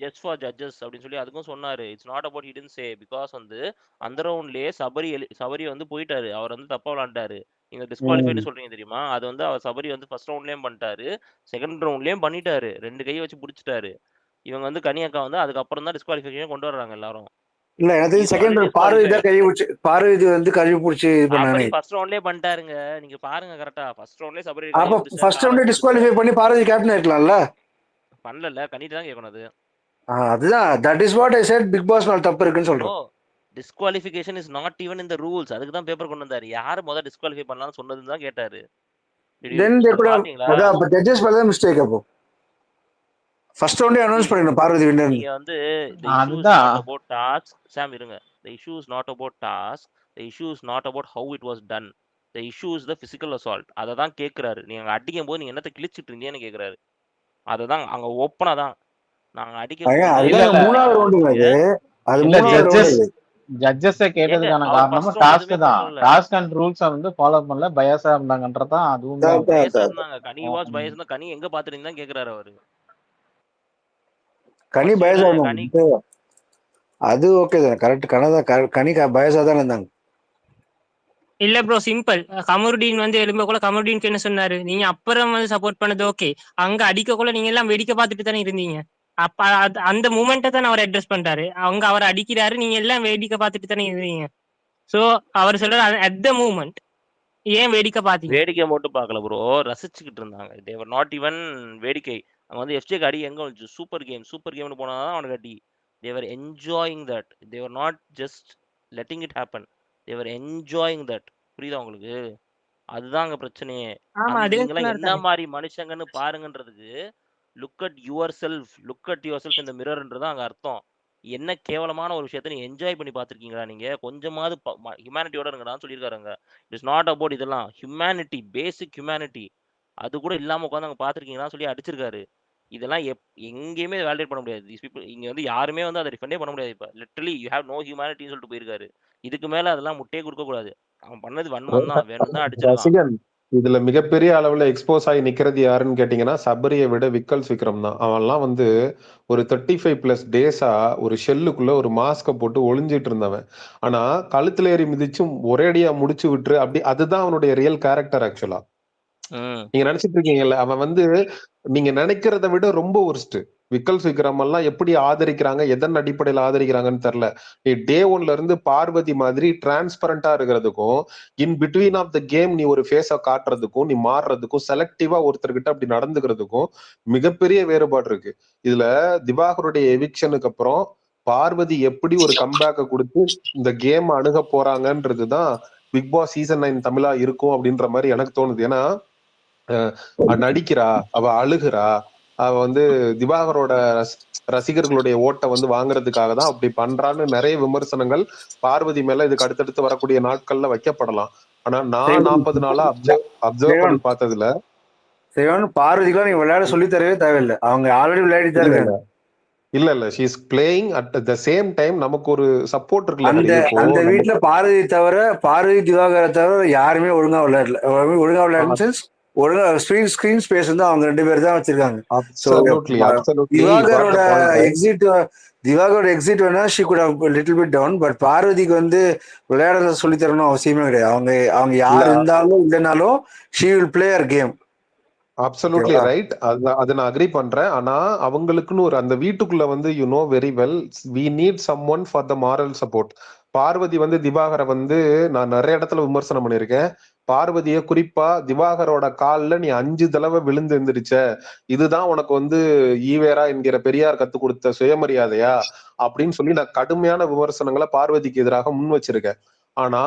Just for judges அப்படின்னு சொல்லி அதுக்கும் சொன்னாரு. It's not about he didn't say, because வந்து அந்த ரவுண்ட்லயே சபரி வந்து போயிட்டாரு. அவர் வந்து தப்பா விளையாண்டாரு. நீங்க டிஸ்குவாலிஃபைடு சொல்றீங்க தெரியுமா, அது வந்து அவர் சபரி வந்து ஃபர்ஸ்ட் ரவுண்ட்லயும் பண்ணிட்டாரு, செகண்ட் ரவுண்ட்லயும் பண்ணிட்டாரு, 2 கையை வச்சு புடிச்சிட்டாரு. இவங்க வந்து கனியக்கா வந்து அதுக்கப்புறம் தான் டிஸ்குவாலிஃபிகேஷன் கொண்டு வர்றாங்க எல்லாரும். இல்ல எனக்கு செகண்ட் பார்வதி தான் கை பிடிச்சு, பார்வதி வந்து கை பிடிச்சு இது பண்ணானே. ஃபர்ஸ்ட் ரவுண்ட்லயே பண்ணிட்டாருங்க, நீங்க பாருங்க கரெக்ட்டா. ஃபர்ஸ்ட் ரவுண்ட்லயே சபரி அப்ப ஃபர்ஸ்ட் ரவுண்ட்ல டிஸ்குவாலிஃபை பண்ணி பார்வதி கேப்டன் இருக்கலாம்ல. பண்ணல, கனிட்ட தான் கேட்கணும் அது. அதுதான் that is what I said, Bigg Boss மேல தப்பு இருக்குன்னு சொல்றேன். disqualification is not even in the rules. அதுக்கு தான் பேப்பர் கொண்டு வந்தாரு. யார் முதல்ல டிஸ்குவாலிஃபை பண்ணலாம்னு சொன்னதுன்னு தான் கேட்டாரு. then they could have அப்ப ஜட்ஜஸ் மேல தான் மிஸ்டேக். அப்போ ஃபர்ஸ்ட் ரவுண்டே அனௌன்ஸ் பண்ணிடணும் பார்வதி வின்னர். நீங்க வந்து the issue is not about task. சாம் இருங்க. the issue is not about task, the issue is not about how it was done, the issue is the physical assault. அத தான் கேக்குறாரு. நீங்க அடிக்கும் போது நீங்க என்னத்த கிழிச்சிட்டு இருந்தீங்கன்னு கேக்குறாரு. அததான் அங்க ஓப்பனா தான் நாங்க அடிக்க மூணாவது ரவுண்டுங்க அது ஜட்ஜஸ் கேட்டதுக்கான காரணம் டாஸ்க் தான். டாஸ்க் அண்ட் ரூல்ஸ் வந்து ஃபாலோ பண்ணல, பயாஸா இருந்தாங்கன்றதான். அதுவும் கனி வாஸ் பயஸ் தான். கனி எங்க பாத்துறீங்க தான் கேக்குறாரு அவரு. கனி பயஸா அது ஓகே தான், கரெக்ட். கனி பயஸா தான் இருந்தாங்க. இல்ல ப்ரோ, சிம்பிள். கமருடீன் வந்து எழும்பக்குள்ள கமருடீனுக்கு என்ன சொன்னாரு, நீங்க அப்புறம் வந்து சப்போர்ட் பண்ணது ஓகே, அங்க அடிக்கக்குள்ள நீங்க எல்லாம் வேடிக்கை பார்த்துட்டு தானே இருந்தீங்க. அப்ப அந்த மூமெண்ட்டை தான் அவர் அட்ரஸ் பண்றாரு. அவங்க அவர் அடிக்கிறாரு, நீங்க எல்லாம் வேடிக்கை பார்த்துட்டு தானே இருந்தீங்க. சோ அவர் சொல்றாரு அட் த மூமெண்ட் ஏன் வேடிக்கை பாத்தீங்க? வேடிக்கை மட்டும் பார்க்கல ப்ரோ, ரசிச்சுக்கிட்டு இருந்தாங்க. they were not even வேடிக்கை. அங்க வந்து FJ அடி எங்க வந்துச்சு, சூப்பர் கேம்னு போனாதான் அவனுக்கு அடி. they were enjoying that, they were not just letting it happen, they were enjoying that. புரியுதா உங்களுக்கு? அதுதான் அங்க பிரச்சனையே. ஆமா அதே நீங்களாம் சொன்னாரு என்ன தானே. மாதிரி மனுஷங்கன்னு பாருங்கன்றதுக்கு லுக் அட் யுவர் செல்ஃப் இந்த மிரர்ன்றது அங்க அர்த்தம். என்ன கேவலமான ஒரு விஷயத்த நீ என்ஜாய் பண்ணி பார்த்துருக்கீங்களா நீங்க? கொஞ்சமாவது ஹியூமனிட்டியோட இருங்கடான்னு சொல்லியிருக்காருங்க. இட்ஸ் நாட் அபவுட் இதெல்லாம் ஹியூமனிட்டி, பேசிக் ஹியூமனிட்டி அது கூட இல்லாம உட்காந்து அங்க பார்த்துருக்கீங்களா சொல்லி அடிச்சிருக்காரு. இதெல்லாம் எங்கேயுமே வேலிடேட் பண்ண முடியாது. தீஸ் பீப்புள் இங்க வந்து யாருமே வந்து அதை டிஃபெண்டே பண்ண முடியாது. இப்போ லிட்டரலி யூ ஹேவ் நோ ஹியூமனிட்டின்னு சொல்லிட்டு போயிருக்காரு. இதுக்கு மேல அதெல்லாம் முட்டையே கொடுக்க கூடாது. அவன் பண்ணது வன்மம் தான், வேணும் தான் அடிச்சிருக்கான். ரசிகன் இதுல மிகப்பெரிய அளவுல எக்ஸ்போஸ் ஆகி நிக்கிறது யாருன்னு கேட்டீங்கன்னா சபரியை விட விக்கல்ஸ் விக்ரம் தான். அவன்லாம் வந்து ஒரு 35+ டேஸா ஒரு ஷெல்லுக்குள்ள ஒரு மாஸ்க போட்டு ஒளிஞ்சிட்டு இருந்தவன். ஆனா கழுத்துல ஏறி மிதிச்சும் ஒரேடியா முடிச்சு விட்டுரு அப்படி, அதுதான் அவனுடைய ரியல் கேரக்டர் ஆக்சுவலா. நீங்க நினைச்சிட்டு இருக்கீங்கல்ல, அவன் வந்து நீங்க நினைக்கிறத விட ரொம்ப ஒர்ஸ்ட். விக்கல்ஸ் விக்ரம் எல்லாம் எப்படி ஆதரிக்கிறாங்க, எதன் அடிப்படையில ஆதரிக்கிறாங்கன்னு தெரியல. நீ டே 1ல இருந்து பார்வதி மாதிரி டிரான்ஸ்பரண்டா இருக்கிறதுக்கும், in between of the game நீ ஒரு ஃபேஸ காட்டுறதுக்கும், நீ மாறுறதுக்கும், செலக்டிவா ஒருத்தர்கிட்ட அப்படி நடந்துக்கிறதுக்கும் மிகப்பெரிய வேறுபாடு இருக்கு. இதுல திவாகருடைய எவிக்ஷனுக்கு அப்புறம் பார்வதி எப்படி ஒரு கம்பேக்க கொடுத்து இந்த கேம் அணுக போறாங்கன்றதுதான் பிக் பாஸ் சீசன் 9 தமிழா இருக்கும் அப்படின்ற மாதிரி எனக்கு தோணுது. ஏன்னா நடிக்கிறா, அவ அழுகுறா, அவ வந்து திவாகரோட ரசிகர்களுடைய ஓட்டை வந்து வாங்குறதுக்காக தான் அப்படி பண்றான்னு நிறைய விமர்சனங்கள் பார்வதி மேல இதுக்கு அடுத்தடுத்து வரக்கூடிய நாட்கள்ல வைக்கப்படலாம். ஆனா நான் 40 நாளா அப்சர்வ் பண்ணி பார்த்ததுல பார்வதிக்கெல்லாம் நீ விளையாட சொல்லி தரவே தேவையில்லை, அவங்க ஆல்ரெடி விளையாடி தான் இருக்காங்க. இல்ல she is playing at the same time. நமக்கு ஒரு சப்போர்ட் இருக்குல்ல. அந்த வீட்டுல பார்வதி திவாகரை தவிர யாருமே ஒழுங்கா விளையாடல சென்ஸ் ஒழுங்கா ஸ்கிரீன் ஸ்பேஸ் வந்து அவங்க 2 பேர் தான் வச்சிருக்காங்க. திவாகரோட எக்ஸிட் வேணா she could have little bit down. But பார்வதிக்கு வந்து விளையாட சொல்லி தரணும் அவசியமே கிடையாது. அவங்க யார் இருந்தாலும் இல்லைனாலும் she will play her game. Absolutely right. அதை நான் அக்ரி பண்றேன். ஆனா அவங்களுக்குன்னு ஒரு அந்த வீட்டுக்குள்ள வந்து you know very well we need someone for the moral support. Parvathi வந்து திவாகரை வந்து நான் நிறைய இடத்துல விமர்சனம் பண்ணியிருக்கேன். பார்வதியை குறிப்பா திவாகரோட காலில் நீ 5 தடவை விழுந்து எந்திரிச்ச, இதுதான் உனக்கு வந்து ஈவேரா என்கிற பெரியார் கத்து கொடுத்த சுயமரியாதையா அப்படின்னு சொல்லி நான் கடுமையான விமர்சனங்களை பார்வதிக்கு எதிராக முன் வச்சிருக்கேன். ஆனா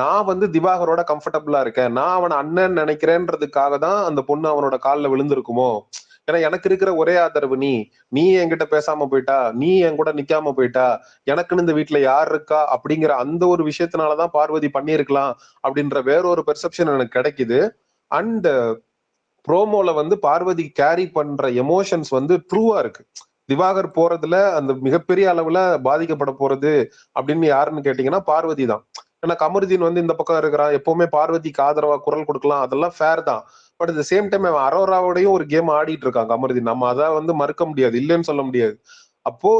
நான் வந்து திவாகரோட கம்ஃபர்டபுளா இருக்கேன், நான் அவனை அண்ணன் நினைக்கிறேன்றதுக்காக தான் அந்த பொண்ணு அவனோட காலில் விழுந்திருக்குமோ. ஏன்னா எனக்கு இருக்கிற ஒரே ஆதரவு நீ என்கிட்ட பேசாம போயிட்டா, நீ என் கூட நிக்காம போயிட்டா, எனக்குன்னு இந்த வீட்டுல யார் இருக்கா அப்படிங்கிற அந்த ஒரு விஷயத்தினாலதான் பார்வதி பண்ணியிருக்கலாம் அப்படின்ற வேறொரு பெர்செப்ஷன் எனக்கு கிடைக்குது. அண்ட் ப்ரோமோல வந்து பார்வதி கேரி பண்ற எமோஷன்ஸ் வந்து ட்ரூவா இருக்கு. திவாகர் போறதுல அந்த மிகப்பெரிய அளவுல பாதிக்கப்பட போறது அப்படின்னு யாருன்னு கேட்டீங்கன்னா பார்வதி தான். ஏன்னா கமருதீன் வந்து இந்த பக்கம் இருக்கிறான், எப்பவுமே பார்வதிக்கு ஆதரவா குரல் கொடுக்கலாம், அதெல்லாம் ஃபேர் தான். பட் அட் சேம் டைம் அவன் அரோராவோடையும் ஒரு கேம் ஆடிட்டு இருக்கான் கமருதீன். நம்ம அதை வந்து மறுக்க முடியாது, இல்லைன்னு சொல்ல முடியாது. அப்போ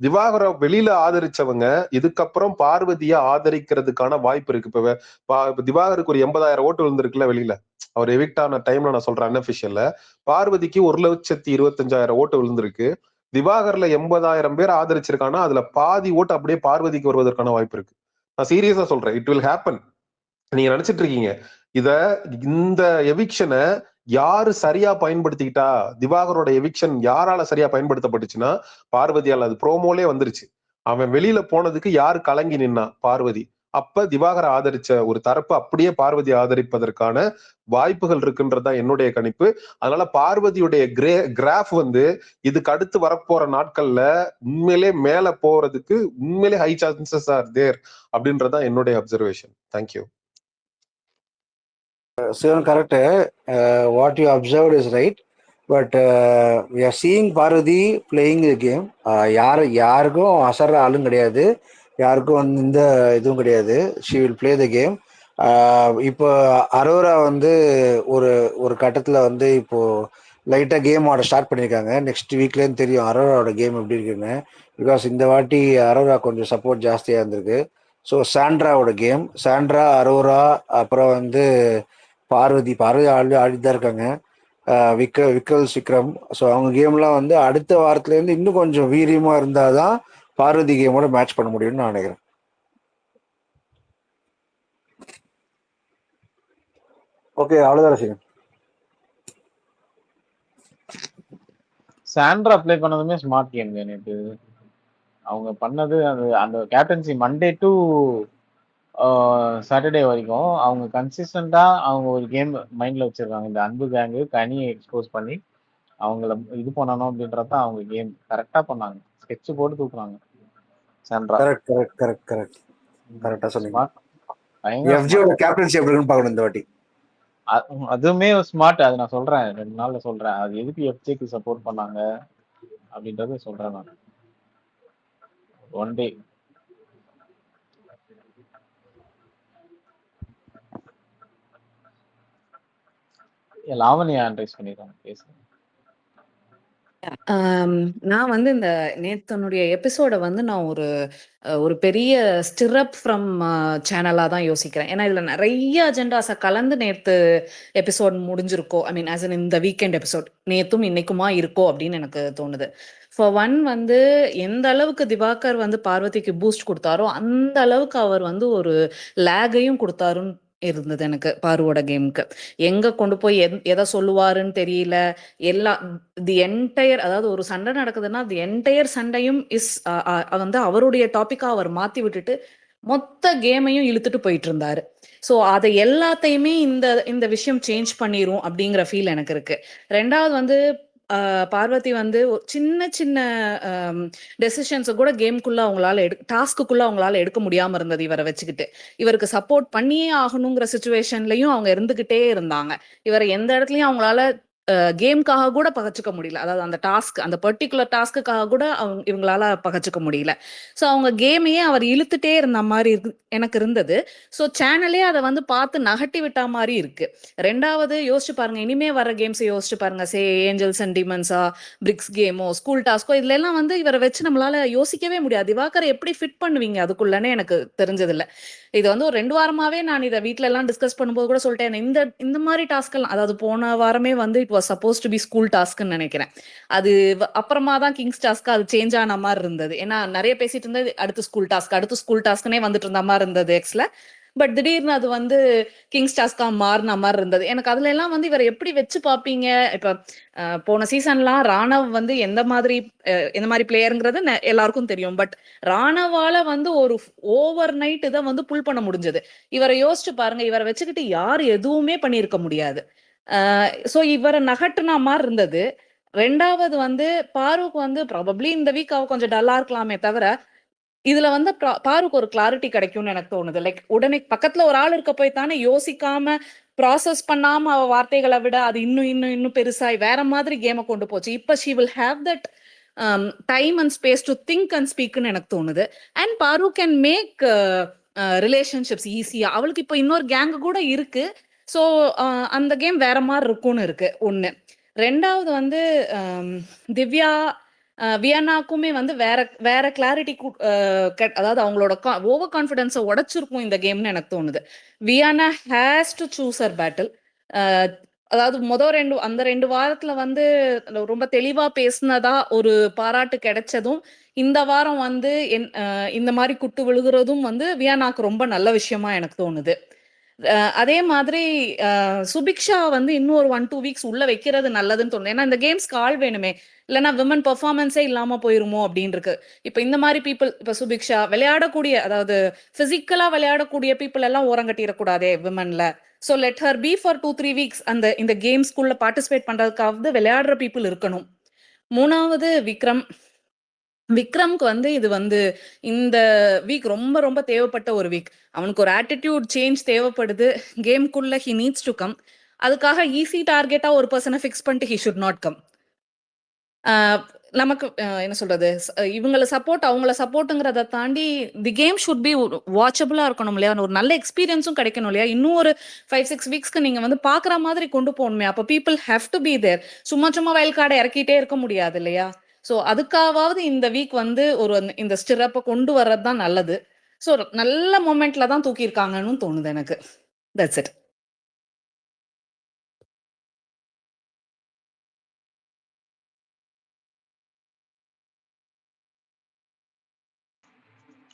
திவாகரை வெளியில ஆதரிச்சவங்க இதுக்கப்புறம் பார்வதியை ஆதரிக்கிறதுக்கான வாய்ப்பு இருக்கு. இப்ப திவாகருக்கு ஒரு 80,000 ஓட்டு விழுந்திருக்குல்ல வெளியில, அவர் எவிக்ட் ஆன டைம்ல நான் சொல்றேன் அன்அபிஷியல்ல. பார்வதிக்கு 1,25,000 ஓட்டு விழுந்திருக்கு. திவாகர்ல 80,000 பேர் ஆதரிச்சிருக்கானா அதுல பாதி ஓட்டு அப்படியே பார்வதிக்கு வருவதற்கான வாய்ப்பு இருக்கு. நான் சீரியஸா சொல்றேன், இட் வில் ஹேப்பன். நீங்க நினைச்சிட்டு இருக்கீங்க இந்த எவிக்ஷனை யாரு சரியா பயன்படுத்திக்கிட்டா, திவாகரோட எவிக்ஷன் யாரால சரியா பயன்படுத்தப்பட்டுச்சுன்னா பார்வதியால. அது ப்ரோமோலே வந்துருச்சு. அவன் வெளியில போனதுக்கு யாரு கலங்கி நின்னா, பார்வதி. அப்ப திவாகரை ஆதரிச்ச ஒரு தரப்பு அப்படியே பார்வதி ஆதரிப்பதற்கான வாய்ப்புகள் இருக்குன்றதா என்னுடைய கணிப்பு. அதனால பார்வதியுடைய கிராஃப் வந்து இதுக்கு அடுத்து வரப்போற நாட்கள்ல உண்மையிலே மேல போறதுக்கு உண்மையிலே ஹை சான்சஸ் ஆர் தேர் அப்படின்றதா என்னுடைய observation. Thank you. Correct. What you observed is right, but we are seeing Parvati playing the game. யாருக்கும் அசர்ற ஆளும் கிடையாது, யாருக்கும் வந்து இந்த இதுவும் கிடையாது. she will play the game. இப்போ அரோரா வந்து ஒரு கட்டத்தில் வந்து இப்போ லைட்டாக கேம் ஆட ஸ்டார்ட் பண்ணியிருக்காங்க. நெக்ஸ்ட் வீக்லேருந்து தெரியும் அரோராவோட கேம் எப்படி இருக்குன்னு. பிகாஸ் இந்த வாட்டி அரோரா கொஞ்சம் சப்போர்ட் ஜாஸ்தியாக இருந்திருக்கு. ஸோ சாண்ட்ராவோட கேம், சாண்ட்ரா, அரோரா, அப்புறம் வந்து பார்வதி ஆல்ரெடி ஆடிட்டு தான் இருக்காங்க, விக்கல்ஸ் விக்ரம். ஸோ அவங்க கேம்லாம் வந்து அடுத்த வாரத்துலேருந்து இன்னும் கொஞ்சம் வீரியமாக இருந்தால் தான் பார்வதி கேமோட மேட்ச் பண்ண முடியும்னு நான் நினைக்கிறேன். ஓகே, அவ்வளோதான் ரசிகன். சாண்ட்ரா ப்ளே பண்ணதுமே ஸ்மார்ட் கேம் நேற்று அவங்க பண்ணது. அந்த கேப்டன்சி மண்டே டு சாட்டர்டே வரைக்கும் அவங்க கன்சிஸ்டண்டா அவங்க ஒரு கேம் மைண்ட்ல வச்சிருக்காங்க. இந்த அன்பு கேங்கு கனியை எக்ஸ்போஸ் பண்ணி அவங்கள இது பண்ணணும் அப்படின்றத அவங்க கேம் கரெக்டா பண்ணாங்க. ஸ்கெட்ச் போட்டு தூக்குறாங்க சென்ட்ரா. கரெக்ட் கரெக்ட் கரெக்ட் கரெக்ட் கரெக்டா சொன்னீங்க. ஸ்மார்ட், பயங்கர எஃப்ஜியோட ஸ்மார்ட். கேப்டன்சி எப்படி இருக்குன்னு பார்க்கணும் இந்த வாட்டி. அதுவுமே ஸ்மார்ட். அது நான் சொல்றேன், 2 நாள்ல சொல்றேன். அது எதுக்கு எஃப்ஜேக்கு சப்போர்ட் பண்ணாங்க அப்படின்றத சொல்றேன் நான். ஒன் டே லாவண்யா அட்ரைஸ் பண்ணிருக்காங்க, பேசுங்க. நான் வந்து இந்த நேத்தனுடைய எபிசோட வந்து நான் ஒரு பெரிய ஸ்டிரப் ஃப்ரம் சேனலா தான் யோசிக்கிறேன். ஏன்னா இதுல நிறைய அஜெண்டாஸை கலந்து நேத்து episode முடிஞ்சிருக்கோ, I mean as in இந்த வீக்கெண்ட் எபிசோட் நேத்தும் இன்னைக்குமா இருக்கோ அப்படின்னு எனக்கு தோணுது. ஃபார் ஒன் வந்து எந்த அளவுக்கு திவாகர் வந்து பார்வதிக்கு பூஸ்ட் கொடுத்தாரோ அந்த அளவுக்கு அவர் வந்து ஒரு லேகையும் கொடுத்தாருன்னு இருந்தது எனக்கு பாருவோட கேமுக்கு. எங்க கொண்டு போய் எதை சொல்லுவாருன்னு தெரியல. எல்லா தி என்டையர், அதாவது ஒரு சண்டை நடக்குதுன்னா தி என்டையர் சண்டையும் வந்து அவருடைய டாபிக்கா அவர் மாத்தி விட்டுட்டு மொத்த கேமையும் இழுத்துட்டு போயிட்டு இருந்தாரு. ஸோ அதை எல்லாத்தையுமே இந்த விஷயம் சேஞ்ச் பண்ணிரும் அப்படிங்கிற ஃபீல் எனக்கு இருக்கு. ரெண்டாவது வந்து பார்வதி வந்து சின்ன சின்ன டெசிஷன்ஸை கூட கேம்குள்ள அவங்களால டாஸ்க்குள்ள அவங்களால எடுக்க முடியாம இருந்தது இவரை வச்சுக்கிட்டு. இவருக்கு சப்போர்ட் பண்ணியே ஆகணுங்கிற சுச்சுவேஷன்லயும் அவங்க இருந்துகிட்டே இருந்தாங்க. இவரை எந்த இடத்துலயும் அவங்களால கேம்காக கூட பகச்சுக்க முடியல. அதாவது அந்த டாஸ்க், அந்த பர்டிகுலர் டாஸ்க்குக்காக கூட இவங்களால பகச்சுக்க முடியல. ஸோ அவங்க கேமையே அவர் இழுத்துட்டே இருந்த மாதிரி எனக்கு இருந்தது. ஸோ சேனலே அதை வந்து பார்த்து நகட்டி விட்டா மாதிரி இருக்கு. ரெண்டாவது யோசிச்சு பாருங்க, இனிமே வர கேம்ஸை யோசிச்சு பாருங்க. சே ஏஞ்சல்ஸ் அண்ட் டிமன்ஸா, பிரிக்ஸ் கேமோ, ஸ்கூல் டாஸ்கோ, இதுல எல்லாம் வந்து இவரை வச்சு நம்மளால யோசிக்கவே முடியாது. திவாகரை எப்படி ஃபிட் பண்ணுவீங்க அதுக்குள்ளன்னு எனக்கு தெரிஞ்சதில்ல. இது வந்து ஒரு 2 வாரமாவே நான் இதை வீட்டுல எல்லாம் டிஸ்கஸ் பண்ணும்போது கூட சொல்லிட்டேன். இந்த மாதிரி டாஸ்க் எல்லாம், அதாவது போன வாரமே வந்து it was suppose to be school டாஸ்க்னு நினைக்கிறேன். அது அப்புறமா தான் கிங்ஸ் டாஸ்க்கு அது சேஞ்ச் ஆன மாதிரி இருந்தது. ஏன்னா நிறைய பேசிட்டு இருந்தது அடுத்து ஸ்கூல் டாஸ்க்னே வந்துட்டு இருந்த மாதிரி இருந்தது எக்ஸ்ல. பட் திடீர்னு அது வந்து கிங்ஸ் டாஸ்கா மாறின மாதிரி இருந்தது எனக்கு. அதுல எல்லாம் வந்து இவரை எப்படி வச்சு பார்ப்பீங்க? இப்ப போன சீசன்லாம் ராணவ் வந்து எந்த மாதிரி பிளேயருங்கிறது எல்லாருக்கும் தெரியும். பட் ராணவால வந்து ஒரு ஓவர் நைட் இதை வந்து புல் பண்ண முடிஞ்சது. இவரை யோசிச்சு பாருங்க, இவரை வச்சுக்கிட்டு யாரு எதுவுமே பண்ணியிருக்க முடியாது. ஸோ இவரை நகட்டுனா மாதிரி இருந்தது. ரெண்டாவது வந்து பாருக்கு வந்து ப்ராபப்ளி இந்த வீக் அவ கொஞ்சம் டல்லா இருக்கலாமே தவிர, இதுல வந்து பாருக்கு ஒரு கிளாரிட்டி கிடைக்கும்னு எனக்கு தோணுது. லைக் உடனே பக்கத்துல ஒரு ஆள் இருக்க போய் தானே யோசிக்காம ப்ராசஸ் பண்ணாம அவ வார்த்தைகளை விட அது இன்னும் பெருசாய் வேற மாதிரி கேமை கொண்டு போச்சு. இப்ப she will have that time and space to think and ஸ்பீக்னு எனக்கு தோணுது. அண்ட் பாரு கேன் மேக் ரிலேஷன்ஷிப்ஸ் ஈஸியா. அவளுக்கு இப்போ இன்னொரு கேங்கு கூட இருக்கு. ஸோ அந்த கேம் வேற மாதிரி இருக்கும்னு இருக்கு ஒண்ணு. ரெண்டாவது வந்து திவ்யா வியன்னாக்குமே வந்து வேற கிளாரிட்டி, அதாவது அவங்களோட ஓவர் கான்ஃபிடன்ஸை உடைச்சிருக்கும் இந்த கேம்னு எனக்கு தோணுது. Vienna has to choose her battle. அதாவது அந்த 2 வாரத்துல வந்து ரொம்ப தெளிவா பேசினதா ஒரு பாராட்டு கிடைச்சதும், இந்த வாரம் வந்து இந்த மாதிரி குட்டு விழுகிறதும் வந்து வியன்னாக்கு ரொம்ப நல்ல விஷயமா எனக்கு தோணுது. அதே மாதிரி சுபிக்ஷா வந்து இன்னும் ஒரு 1-2 வீக்ஸ் உள்ள வைக்கிறது நல்லதுன்னு தோணுது. ஏன்னா இந்த கேம்ஸ்க்கு ஆள் வேணுமே, இல்லைன்னா விமன் பெர்ஃபார்மன்ஸே இல்லாம போயிருமோ அப்படின்னு இருக்கு. இப்ப இந்த மாதிரி பீப்புள், இப்ப சுபிக்ஷா விளையாடக்கூடிய, அதாவது பிசிக்கலா விளையாடக்கூடிய பீப்புள் எல்லாம் ஓரங்கட்டிடக்கூடாதே விமன்ல. So let her be for 2-3 weeks இந்த கேம்ஸ்குள்ள பார்ட்டிசிபேட் பண்றதுக்காவது விளையாடுற பீப்புள் இருக்கணும். மூணாவது விக்ரம்க்கு வந்து இது வந்து இந்த வீக் ரொம்ப ரொம்ப தேவைப்பட்ட ஒரு வீக். அவனுக்கு ஒரு ஆட்டிடியூட் சேஞ்ச் தேவைப்படுது கேம்குள்ள. He needs to calm. அதுக்காக ஈஸி டார்கெட்டா ஒரு பர்சனை ஃபிக்ஸ் பண்ணிட்டு ஹி ஷுட் நாட் கம். நமக்கு என்ன சொல்றது, அவங்கள சப்போர்ட்டுங்கிறத தாண்டி தி கேம் ஷுட் பி வாட்சபிளா இருக்கணும் இல்லையா? ஒரு நல்ல எக்ஸ்பீரியன்ஸும் கிடைக்கணும் இல்லையா? இன்னும் ஒரு 5-6 வீக்ஸ்க்கு நீங்க வந்து பாக்குற மாதிரி கொண்டு போகணுமே. அப்ப people have to be there. சும்மா வயல் கார்டை இறக்கிட்டே இருக்க முடியாது இல்லையா? ஸோ அதுக்காவது இந்த வீக் வந்து இந்த ஸ்டிரப்பை கொண்டு வர்றது தான் நல்லது. ஸோ நல்ல மொமெண்ட்ல தான் தூக்கியிருக்காங்கன்னு தோணுது எனக்கு. That's it.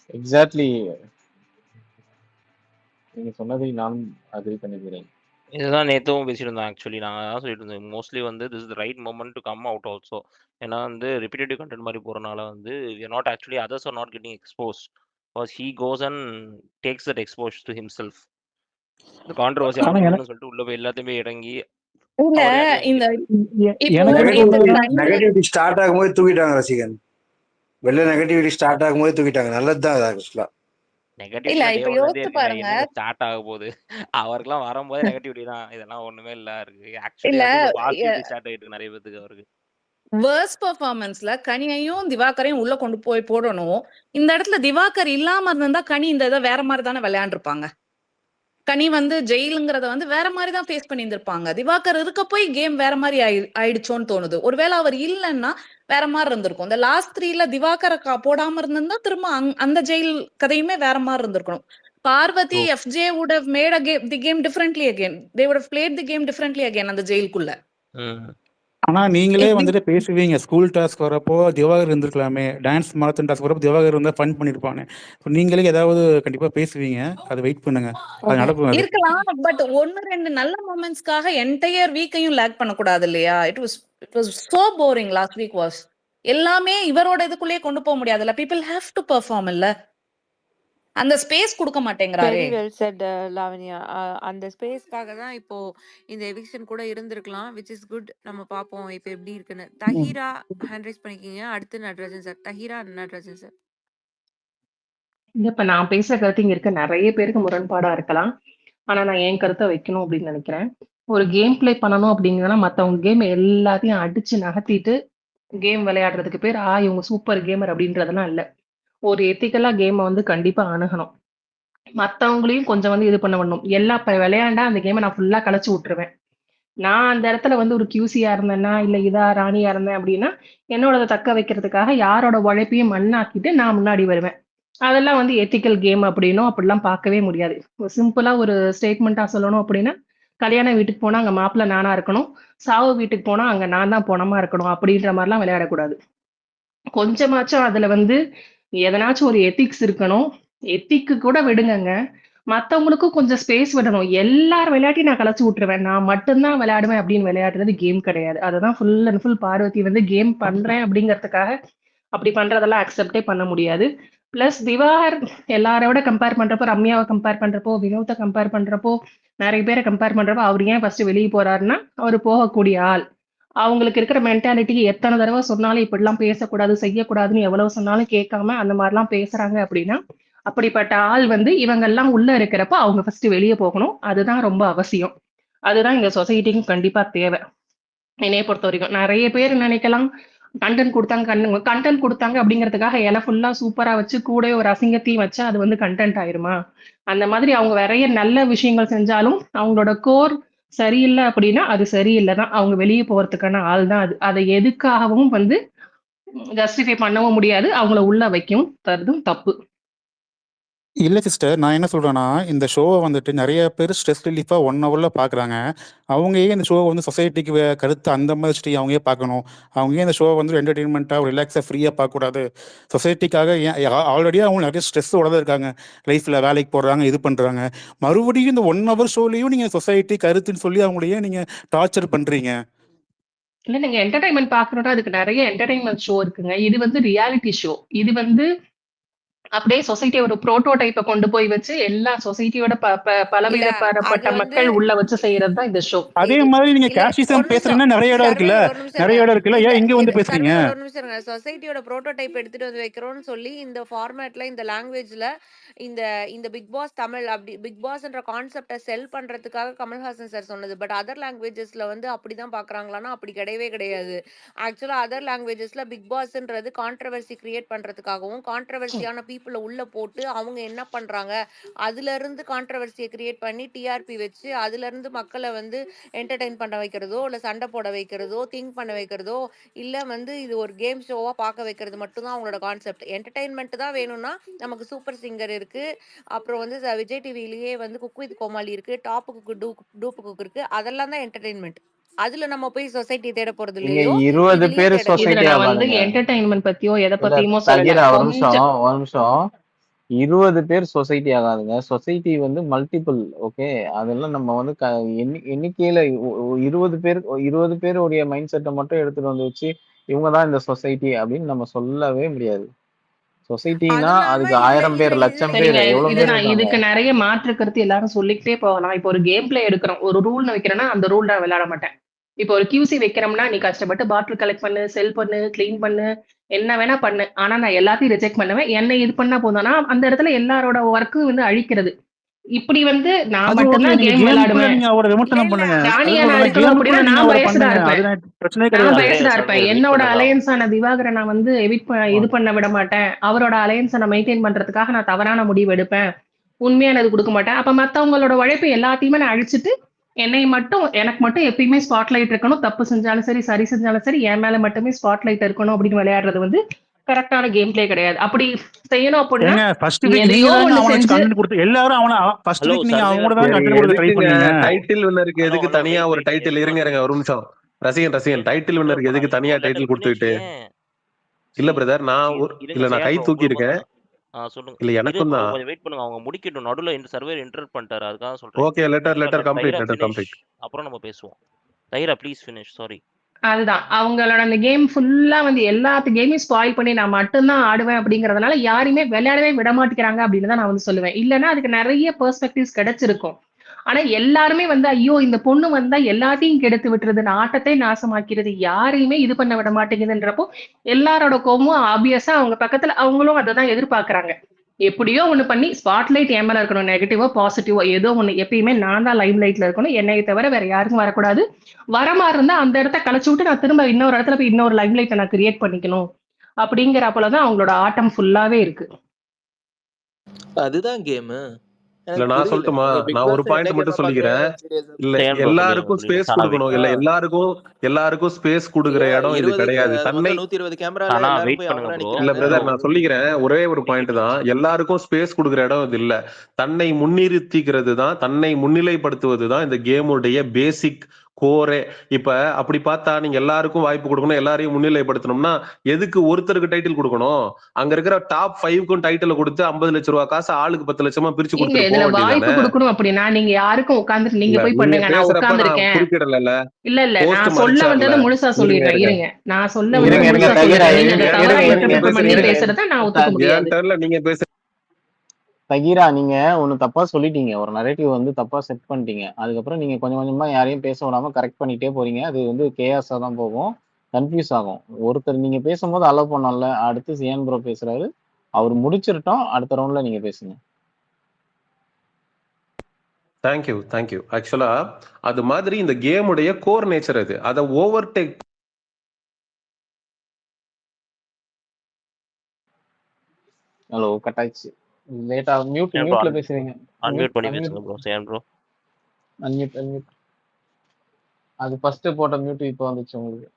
எக்ஸாக்ட்லி, நீங்க சொன்னதை நான் அக்ரி பண்ணிக்கிறேன். இதுதான் நேத்தும் பேசிட்டு இருந்தோம். ஆக்சுவலி நாங்கள் தான் சொல்லிட்டு இருந்தோம், மோஸ்ட்லி வந்து this is right moment to come out also. ஏன்னா வந்து ரிப்பீட்டேட்டிவ் கண்டென்ட் மாதிரி போகிறனால வந்து we are not actually, others are not getting expose. because he goes and takes that exposure to himself. இந்த கான்ட்ரவர்சி ஆனா அப்படி எனக்கு இப்படின்னு சொல்லிட்டு உள்ள போய் எல்லாத்தையுமே இறங்கி இல்ல அவரே அதையும் இந்த வாங்கிடுறாரு. இப்போ எனக்கு நேத்து நெகட்டிவிட்டி கனி நெகட்டிவிட்டி ஸ்டார்ட் ஆகும்போது தூக்கிட்டாங்க ரசிகன். வெளில நெகட்டிவிட்டி ஸ்டார்ட் ஆகும்போது தூக்கிட்டாங்க. நல்லதுதான் அது ஆக்சுவலா. இல்ல நெகட்டிவிட்டிலாம் டே இப்ப ஒன்ல இருந்தே யோசிச்சு இருக்குங்க. பாருங்க. என்னங்க ஸ்டார்ட் ஆக போகுது? அவருக்கெல்லாம் வரும்போதே நெகட்டிவிட்டி தான். இதெல்லாம் ஒண்ணுமே இல்ல இருக்கு. ஆக்சுவலி இல்ல வந்து இப்போ பாசிட்டிவிட்டி ஸ்டார்ட் ஆயிட்டு இருக்கு நிறைய பேத்துக்கு அவருக்கு. வேர்ஸ் பெர்ஃபார்மன்ஸ்ல கனியையும் திவாகரையும் உள்ள கொண்டு போய் போடணும். இந்த இடத்துல திவாகர் இல்லாம இருந்திருந்தா கனி இந்த இதை வேற மாதிரி தானே விளையாண்டுருப்பாங்க. கனி வந்து ஜெயிலுங்கிறத வந்து வேற மாதிரி தான் ஃபேஸ் பண்ணியிருந்திருப்பாங்க. திவாகர் இருக்க போய் கேம் வேற மாதிரி ஆயிடுச்சோன்னு தோணுது. ஒருவேளை அவர் இல்லைன்னா வேற மாதிரி இருந்திருக்கும். இந்த லாஸ்ட் 3ல திவாகரை போடாம இருந்திருந்தா திரும்ப அந்த ஜெயில் கதையுமே வேற மாதிரி இருந்திருக்கணும். பார்வதி ஓ FJ would have made the game differently again. They would have played the game differently again அந்த ஜெயிலுக்குள்ள. ம். ஆனா நீங்களே If வந்துட்டு பேசுவீங்க ஸ்கூல் டாஸ்க் வரப்போ திவாகர் இருந்திருக்கலாமே, டான்ஸ் மாரத்தான் டாஸ்க் வரப்போ திவாகர் இருந்தா ஃபன் பண்ணிருப்பானே. இப்போ நீங்களே ஏதாவது கண்டிப்பா பேசுவீங்க. அது வெயிட் பண்ணுங்க, அது நடக்கும். அது இருக்கலாம். பட் 1-2 நல்ல மொமெண்ட்ஸ்க்காக என்டையர் வீக்கையும் லேக் பண்ணக்கூடாது இல்லையா? It was so boring last week was. எல்லாமே இவரோட இதுக்குள்ளேயே கொண்டு போக முடியாதுல்ல. பீப்புள் ஹேவ் டு பெர்ஃபார்ம் இல்ல. அந்த ஸ்பேஸ் கொடுக்க மாட்டேங்கிறாரே. Very well said Lavanya. அந்த ஸ்பேஸ்க்காக தான் இப்போ இந்த எவிக்ஷன் கூட இருந்திருக்கலாம், விச் இஸ் குட். நம்ம பார்ப்போம் இப்போ எப்படி இருக்குன்னு. தஹீரா ஹேண்ட் ரைஸ் பண்ணிக்கிங்க. அடுத்து நடராஜன் சார். தஹீரா நடராஜன் சார். இப்ப நான் பேசுற கருத்து இங்க இருக்க நிறைய பேருக்கு முரண்பாடா இருக்கலாம். ஆனா நான் என் கருத்தை வைக்கணும் அப்படின்னு நினைக்கிறேன். ஒரு கேம் பிளே பண்ணணும் அப்படிங்கன்னா மத்தவங்க கேம் எல்லாத்தையும் அடிச்சு நகர்த்திட்டு கேம் விளையாடுறதுக்கு பேர் இவங்க சூப்பர் கேமர் அப்படின்றதெல்லாம் இல்ல. ஒரு எத்திக்கலா கேமை வந்து கண்டிப்பா அணுகணும். மத்தவங்களையும் கொஞ்சம் வந்து இது பண்ணணும். இப்ப விளையாண்டா அந்த கேமை நான் ஃபுல்லா கலைச்சு விட்டுருவேன். நான் அந்த இடத்துல வந்து ஒரு QC-யா இருந்தேன்னா இல்ல இதா ராணியா இருந்தேன் அப்படின்னா என்னோட தக்க வைக்கிறதுக்காக யாரோட உழைப்பையும் மண்ணாக்கிட்டு நான் முன்னாடி வருவேன். அதெல்லாம் வந்து எத்திக்கல் கேம் அப்படின்னும் அப்படிலாம் பார்க்கவே முடியாது. ஒரு சிம்பிளா ஒரு ஸ்டேட்மெண்ட்டா சொல்லணும் அப்படின்னா, கல்யாண வீட்டுக்கு போனா அங்க மாப்பிள்ளை நானா இருக்கணும். சாவு வீட்டுக்கு போனா அங்க நான் தான் பொணமா இருக்கணும் அப்படின்ற மாதிரிலாம் விளையாடக்கூடாது. கொஞ்சமாச்சும் அதுல வந்து எதனாச்சும் ஒரு எத்திக்ஸ் இருக்கணும். எத்திக்கு கூட விடுங்கங்க. மத்தவங்களுக்கும் கொஞ்சம் ஸ்பேஸ் விடணும். எல்லார் விளையாட்டையும் நான் கலைச்சு விட்டுருவேன். நான் மட்டும் தான் விளையாடுவேன் அப்படின்னு விளையாடுறது கேம் கிடையாது. அததான் ஃபுல் அண்ட் ஃபுல் பார்வதி வந்து கேம் பண்றேன் அப்படிங்கிறதுக்காக அப்படி பண்றதெல்லாம் அக்செப்டே பண்ண முடியாது. பிளஸ் திவாகர் எல்லாரோட கம்பேர் பண்றப்போ, ரம்யாவை கம்பேர் பண்றப்போ, வினோத்தை கம்பேர் பண்றப்போ, நிறைய பேரை கம்பேர் பண்றப்போ அவர் ஏன் ஃபர்ஸ்ட் வெளியே போறாருன்னா அவர் போகக்கூடிய ஆள். அவங்களுக்கு இருக்கிற மென்டாலிட்டிக்கு எத்தனை தடவை சொன்னாலும் இப்படிலாம் பேசக்கூடாது செய்யக்கூடாதுன்னு எவ்வளவு சொன்னாலும் கேட்காம அந்த மாதிரிலாம் பேசுறாங்க அப்படின்னா அப்படிப்பட்ட ஆள் வந்து இவங்கெல்லாம் உள்ள இருக்கிறப்ப அவங்க ஃபர்ஸ்ட் வெளியே போகணும். அதுதான் ரொம்ப அவசியம். அதுதான் இந்த சொசைட்டிக்கும் கண்டிப்பா தேவை. என்னைய பொறுத்த வரைக்கும் நிறைய பேர் நினைக்கலாம் கண்டென்ட் கொடுத்தாங்க அப்படிங்கிறதுக்காக இலை ஃபுல்லா சூப்பரா வச்சு கூட ஒரு அசிங்கத்தையும் வச்சா அது வந்து கண்டென்ட் ஆயிருமா? அந்த மாதிரி அவங்க நிறைய நல்ல விஷயங்கள் செஞ்சாலும் அவங்களோட கோர் சரியில்லை அப்படின்னா அது சரியில்லை தான். அவங்க வெளியே போறதுக்கான ஆள் தான் அது. அதை எதுக்காகவும் வந்து ஜஸ்டிஃபை பண்ணவும் முடியாது. அவங்கள உள்ள வைக்கவும் தருதும் தப்பு. இல்ல சிஸ்டர், நான் என்ன சொல்றேன்னா, இந்த ஷோவை வந்துட்டு நிறைய பேர் ஸ்ட்ரெஸ் ரிலீஃபா 1 ஹவர்ல பார்க்குறாங்க. அவங்க ஏன் இந்த ஷோவை வந்து சொசைட்டிக்கு கருத்து அந்த மாதிரி வச்சுட்டு அவங்க ஏன் பார்க்கணும்? அவங்க ஏன் இந்த ஷோவை வந்து என்டர்டெயின்மெண்ட்டாக ரிலாக்ஸாக ஃப்ரீயாக பார்க்கக்கூடாது? சொசைட்டிக்காக ஏன் ஆல்ரெடி அவங்க நிறைய ஸ்ட்ரெஸ்ஸோட தான் இருக்காங்க. லைஃப்பில் வேலைக்கு போடுறாங்க, இது பண்ணுறாங்க. மறுபடியும் இந்த 1 ஹவர் ஷோலையும் நீங்கள் சொசைட்டி கருத்துன்னு சொல்லி அவங்களையே நீங்கள் டார்ச்சர் பண்ணுறீங்க. இல்ல நீங்க என்டர்டைன்மெண்ட் பாக்கணும்னா அதுக்கு நிறைய என்டர்டைன்மெண்ட் ஷோ இருக்குங்க. இது வந்து ரியாலிட்டி ஷோ. இது வந்து அப்படியே சொசைட்டி ஒரு புரோட்டோடைப்பை கொண்டு போய் வச்சு எல்லா சொசைட்டியோட பலவிதப்பட்ட மக்கள் உள்ள வச்சு செய்யறது தான் இந்த ஷோ. அதே மாதிரி நீங்க கேஷிசம் பேசுறீங்கன்னா நிறைய இடம் இருக்குல்ல, நிறைய இடம் இருக்குல்ல, ஏன் இங்க வந்து பேசுறீங்க? ஒரு நிமிஷம் சொசைட்டியோட புரோட்டோடைப் எடுத்துட்டு வந்து வைக்கிறோம்னு சொல்லி இந்த ஃபார்மேட்ல இந்த லாங்குவேஜ்ல இந்த இந்த பிக் பாஸ் தமிழ் அப்படி பிக் பாஸ்ன்ற கான்செப்டை செல் பண்றதுக்காக கமல்ஹாசன் சார் சொன்னது. பட் அதர் லாங்குவேஜஸ்ல வந்து அப்படிதான் பாக்குறாங்களான்னா அப்படி கிடையவே கிடையாது. ஆக்சுவலா அதர் லாங்குவேஜஸ்ல பிக் பாஸ்ன்றது கான்ட்ரவர்சி கிரியேட் பண்றதுக்காகவும் கான்ட்ரவர்சியான பீப்புளை உள்ள போட்டு அவங்க என்ன பண்றாங்க அதுல இருந்து கான்ட்ரவர்சியை கிரியேட் பண்ணி டிஆர்பி வச்சு அதுல இருந்து மக்களை வந்து என்டர்டெயின் பண்ண வைக்கிறதோ இல்ல சண்டை போட வைக்கிறதோ திங்க் பண்ண வைக்கிறதோ இல்ல வந்து இது ஒரு கேம் ஷோவா பார்க்க வைக்கிறது மட்டும்தான் அவங்களோட கான்செப்ட். என்டர்டெயின்மெண்ட் தான் வேணும்னா நமக்கு சூப்பர் சிங்கர் இருக்கு, அப்புறம் வந்து விஜய் டிவிலேயே வந்து குக் வித் கோமாளி இருக்கு, டாப் குக் டூப் குக் இருக்கு. அதெல்லாம் தான் என்டர்டெயின்மெண்ட். அதுல நம்ம போய் சொசைட்டி தேட போறது இங்க இல்லையோ 20 பேர் இதுல சொசைட்டி நான் வந்து ஆகாதுங்க. என்டர்டைன்மெண்ட் பத்தியோ எதை இல்ல பத்தியுமோ சொல்லல. தகிரா, ஒரு கொஞ்சம் நிமிஷம் 20 பேர் சொசைட்டி ஆகாதுங்க. சொசைட்டி வந்து மல்டிபிள். ஓகே, அதெல்லாம் நம்ம வந்து எண்ணிக்கையில 20 பேருடைய மைண்ட் செட்டை மட்டும் எடுத்துட்டு வந்து வச்சு இவங்க தான் இந்த சொசைட்டி அப்படின்னு நம்ம சொல்லவே முடியாது. சொசைட்டினா அதுவும் இல்லாம அதுக்கு இதுல 1000 இதுல பேர், இதுல லட்சம் சரிங்க. பேர், எவ்வளவு இது பேர் நான் இருக்காங்க. இதுக்கு நிறைய மாற்று கருத்து எல்லாரும் சொல்லிக்கிட்டே போகலாம். இப்போ ஒரு கேம் பிளே எடுக்கிறோம், ஒரு ரூல் வைக்கிறேன்னா அந்த ரூல் நான் விளையாட மாட்டேன். இப்போ ஒரு QC வைக்கிறோம்னா நீ கஷ்டப்பட்டு பாட்டில் கலெக்ட் பண்ணு, செல் பண்ணு, கிளீன் பண்ணு, என்ன வேணா பண்ணு. ஆனா நான் எல்லாத்தையும் ரிஜெக்ட் பண்ணுவேன். என்னை இது பண்ணா போதும்னா அந்த இடத்துல எல்லாரோட ஒர்க்கும் வந்து அழிக்கிறது. இப்படி வந்து நான் அது ஓகே. மட்டும்தான் நீங்க கேம் கேமுக்குள்ள விளையாடுவேன். நீங்க அவரை இல்ல விமர்சனம் இல்ல பண்ணுங்க. ராணியா அது நான் சொல்றேன், இருக்கணும் அப்படின்னா கேமுக்குள்ள நீங்க நான் அவரை பயஸ்டா பண்ணுங்க. இருப்பேன். அது பிரச்சனையே நான் கிடையாது. பயஸ்டா சமீர் இருப்பேன். சமீர் வெயிட் என்னோட பண்ணுங்க. அலையன்ஸான திவாகரை நான் வந்து இது பண்ண விட மாட்டேன். அவரோட அலையன்ஸை நான் மெயின்டைன் பண்றதுக்காக நான் தவறான முடிவு எடுப்பேன். உண்மையானது கொடுக்க மாட்டேன். அப்ப மத்தவங்களோட உழைப்பு எல்லாத்தையுமே நான் அழிச்சிட்டு எனக்கு மட்டும் எப்பயுமே ஸ்பாட்லைட் இருக்கணும். தப்பு செஞ்சாலும் சரி, சரி செஞ்சாலும் சரி, என் மேல மட்டுமே ஸ்பாட்லைட் இருக்கணும் அப்படின்னு விளையாடுறது வந்து கரெக்டான கேம் பிளே கிடையாது. அப்படி செய்யணும் அப்படின்னா ஏங்க ஃபர்ஸ்ட் வீக் நீங்க எதையோ தாங்க ஒண்ணு அவனை வச்சு செஞ்சு கண்டென்ட் கொடுத்து எல்லாரும் அவனை ஃபர்ஸ்ட் ஹலோ வீக் நீங்க அவங்க சர்வேயர் கூட தான் சரி, கண்டென்ட் கொடுத்து ட்ரை எதுக்குங்க பண்ணீங்க. டைட்டில் வின்னருக்கு ஹலோ எதுக்கு ஹலோ தனியா வெயிட் ஒரு வெயிட் டைட்டில்? வெயிட் இருங்க பண்ணுங்க. ஒரு நிமிஷம். ரசிகன் டைட்டில் ப்ரோ வின்னருக்கு எதுக்கு தனியா லெட் டைட்டில் ஹிம் ஃபினிஷ். கொடுத்துக்கிட்டு? ஏன் இல்ல சி பிரதர், நான் இருங்க இல்ல நான் சேம் கை ப்ரோ தூக்கி உங்களுக்கு இருக்கேன். சொல்லுங்க. இல்ல இரு எனக்கும் ப்ரோ தான். கொஞ்சம் வெயிட் பண்ணுங்க. அவங்க முடிக்கட்டும். நடுவில் இந்த சர்வேயர் இன்டர்ப்ட் பண்ணிட்டாரு, அதுக்காக சொல்றேன். ஓகே, லெட்டர் தைரா கம்ப்ளீட், லெட்டர் ஃபினிஷ், கம்ப்ளீட். அப்புறம் நம்ம பேசுவோம். தைரா ப்ளீஸ் ஃபினிஷ். சாரி. அதுதான் அவங்களோட அந்த கேம் ஃபுல்லா வந்து எல்லாத்து கேமையும் ஸ்பாயில் பண்ணி நான் மட்டும்தான் ஆடுவேன் அப்படிங்கறதுனால யாருமே விளையாடவே விட மாட்டேங்கிறாங்க அப்படின்னு தான் நான் வந்து சொல்லுவேன். இல்லைன்னா அதுக்கு நிறைய பெர்ஸ்பெக்டிவ்ஸ் கிடைச்சிருக்கும். ஆனா எல்லாருமே வந்து ஐயோ இந்த பொண்ணு வந்தா எல்லாத்தையும் கெடுத்து விட்டுறது, ஆட்டத்தை நாசமாக்கிறது, யாரையுமே இது பண்ண விட மாட்டேங்குதுன்றப்போ எல்லாரோட கோவமும் ஆப்வியஸா அவங்க பக்கத்துல அவங்களும் அதை தான் எதிர்பார்க்கறாங்க. எப்படியோ ஒண்ணு பண்ணி ஸ்பாட்லைட் என் மேல இருக்கணும், நெகட்டிவோ பாசிட்டிவோ ஏதோ ஒண்ணு. எப்பயுமே நான் தான் லைம் லைட்ல இருக்கணும், என்னை தவிர வேற யாருக்கும் வரக்கூடாது. வர மாதிரி இருந்தா அந்த இடத்த கலைச்சு விட்டு நான் திரும்ப இன்னொரு இடத்துல போய் இன்னொரு லைம் லைட்டை நான் கிரியேட் பண்ணிக்கணும் அப்படிங்கிறப்பலதான் அவங்களோட ஆட்டம் ஃபுல்லாவே இருக்கு. அதுதான் கேமு. இல்ல எனக்கு நான் புரியல. சொல்லட்டுமா? அவங்க பிக் நான் ஒரு பாஸ் பாயிண்ட் என்ன மட்டும் கேமை பார்க்க சொல்லிக்கிறேன். சீரியஸா இல்ல சேம் ப்ரோ எல்லாருக்கும் சொல்லிடுங்க ஸ்பேஸ் சானா வெயிட் கொடுக்கணும். இல்ல எல்லாருக்கும் ஸ்பேஸ் கொடுக்குற ஐயா இடம் இது 20 கிடையாது. அது தன்னை மொத்தம் 120 கேமரால சானா எல்லாரும் வெயிட் போய் பண்ணுங்க அவங்களா ப்ரோ. இல்ல நிக்கிறாங்க. ப்ரோ பிரதர், நான் சொல்லிக்கிறேன். ஒரே ஒரு பாயிண்ட் முடிக்கட்டும். தான். எல்லாருக்கும் ஸ்பேஸ் கொடுக்குற இடம் இது இல்ல. தன்னை முன்னிறுத்திக்கிறது தான், தன்னை முன்னிலைப்படுத்துவது தான் இந்த கேமுடைய பேசிக் கோரே. இப்ப அப்படி பார்த்தா நீங்க எல்லாருக்கும் வாய்ப்பு கொடுக்கணும், எல்லாரையும் முன்னிலைப்படுத்தணும்னா எதுக்கு ஒருத்தருக்கு டைட்டில் கொடுக்கணும்? அங்க இருக்கிற டாப் 5க்கும் டைட்டில் கொடுத்து 50 லட்சம் ரூபாய் காசு ஆளுக்கு 10 லட்சமா பிரிச்சு நீங்க கொடுத்துட்டு போக இதுல வாய்ப்பு வேண்டியதானே? கொடுக்கணும் அப்படின்னா நீங்க யாருக்கும் உட்கார்ந்துட்டு நீங்க இல்ல போய் நீங்க பண்ணுங்க, நான் பேசுறப்ப நான் உட்கார்ந்துருக்கேன். குறுக்கிடல. இல்ல போஸ்ட் நான் சொல்ல மறைச்சார்ல. வந்ததை முழுசா இருங்க சொல்லிடுறேன். இருங்க இருங்க நான் சொல்ல இருங்க வந்ததை இருங்க முழுசா தகிரா, சொல்லிடுறேன். நீங்க இருங்க அதை தவறா இருங்க நீங்க இன்டர்பிரட் பண்ணி பேசுறீங்க. பேசுறத நான் ஒத்துக்க என் முடியாது. டர்ன்ல நீங்க பேசுறீங்க. தகிரா, நீங்க ஒண்ணு தப்பா சொல்லிட்டீங்க. ஒரு நரேட்டிவ் வந்து தப்பா செட் பண்ணிட்டீங்க. அதுக்கப்புறம் நீங்க கொஞ்சம் கொஞ்சமா யாரையும் பேச விடாம கரெக்ட் பண்ணிட்டே போறீங்க. அது வந்து கேஆஸா தான் போகும், கன்ஃபியூஸ் ஆகும். ஒருத்தர் நீங்க பேசும்போது அலோவ் பண்ணல, அடுத்து சியான் ப்ரோ பேசுறாரு, அவர் முடிச்சிருட்டோம், அடுத்த ரவுண்ட்ல நீங்க பேசுங்க. தேங்க்யூ. ஆக்சுவலா அது மாதிரி இந்த கேமுடைய கோர் நேச்சர் அது. அதை ஓவர்டேக் ஹலோ, கட் ஆயிடுச்சு. லேட்டா சேம் ப்ரோ மியூட்ல பேசுறீங்க. அன்மியூட் பண்ணி பேசுங்க ப்ரோ. Same bro. அன்மியூட். அது ஃபர்ஸ்ட் போட்ட மியூட் இப்போ வந்துச்சு உங்களுக்கு.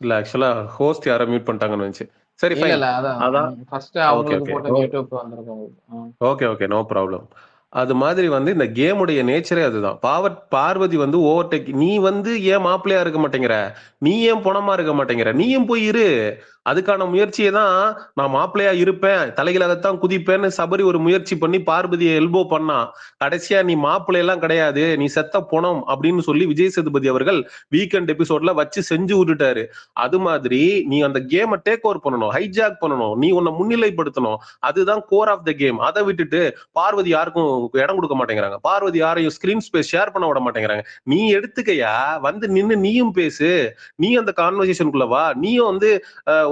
இல்ல ஆக்சுவலா ஹோஸ்ட் யாரோ மியூட் பண்ணிட்டாங்கன்னு நினைச்சு. சரி இல்ல ஃபைன். இல்ல, அதான் அதான் ஃபர்ஸ்ட் ஓகே அவங்களுக்கு ஓகே போட்ட மியூட் இப்போ வந்திருக்கு உங்களுக்கு. Okay no problem. அது மாதிரி வந்து இந்த கேமுடைய நேச்சரே அதுதான். பார்வதி வந்து ஓவர்டேக். நீ வந்து ஏன் மாப்பிள்ளையா இருக்க மாட்டேங்கிற? நீ ஏன் பணமா இருக்க மாட்டேங்கிற? நீயும் போய் இரு. அதுக்கான முயற்சியை தான் நான் மாப்பிள்ளையா இருப்பேன், தலைகளாகத்தான் குதிப்பேன்னு சபரி ஒரு முயற்சி பண்ணி பார்வதியை எல்போ பண்ணா. கடைசியா நீ மாப்பிள்ளை எல்லாம் கிடையாது, நீ செத்த பணம் அப்படின்னு சொல்லி விஜய் சேதுபதி அவர்கள் வீக்கெண்ட் எபிசோட்ல வச்சு செஞ்சு விட்டுட்டாரு. அது மாதிரி நீ அந்த கேமை டேக் ஓவர் பண்ணணும், ஹைஜாக் பண்ணணும், நீ உன்னை முன்னிலைப்படுத்தணும். அதுதான் கோர் ஆஃப் த கேம். அதை விட்டுட்டு பார்வதி யாருக்கும் இடம் கொடுக்க மாட்டேங்கிறாங்க. பார்வதி யாரையும் ஸ்கிரீன் ஸ்பேஸ் ஷேர் பண்ண விட மாட்டேங்கிறாங்க. நீ எடுத்துக்கையா, வந்து நின்னு நீயும் பேசு, நீ அந்த கான்வர்சேஷனுக்குள்ள வா. நீயும் வந்து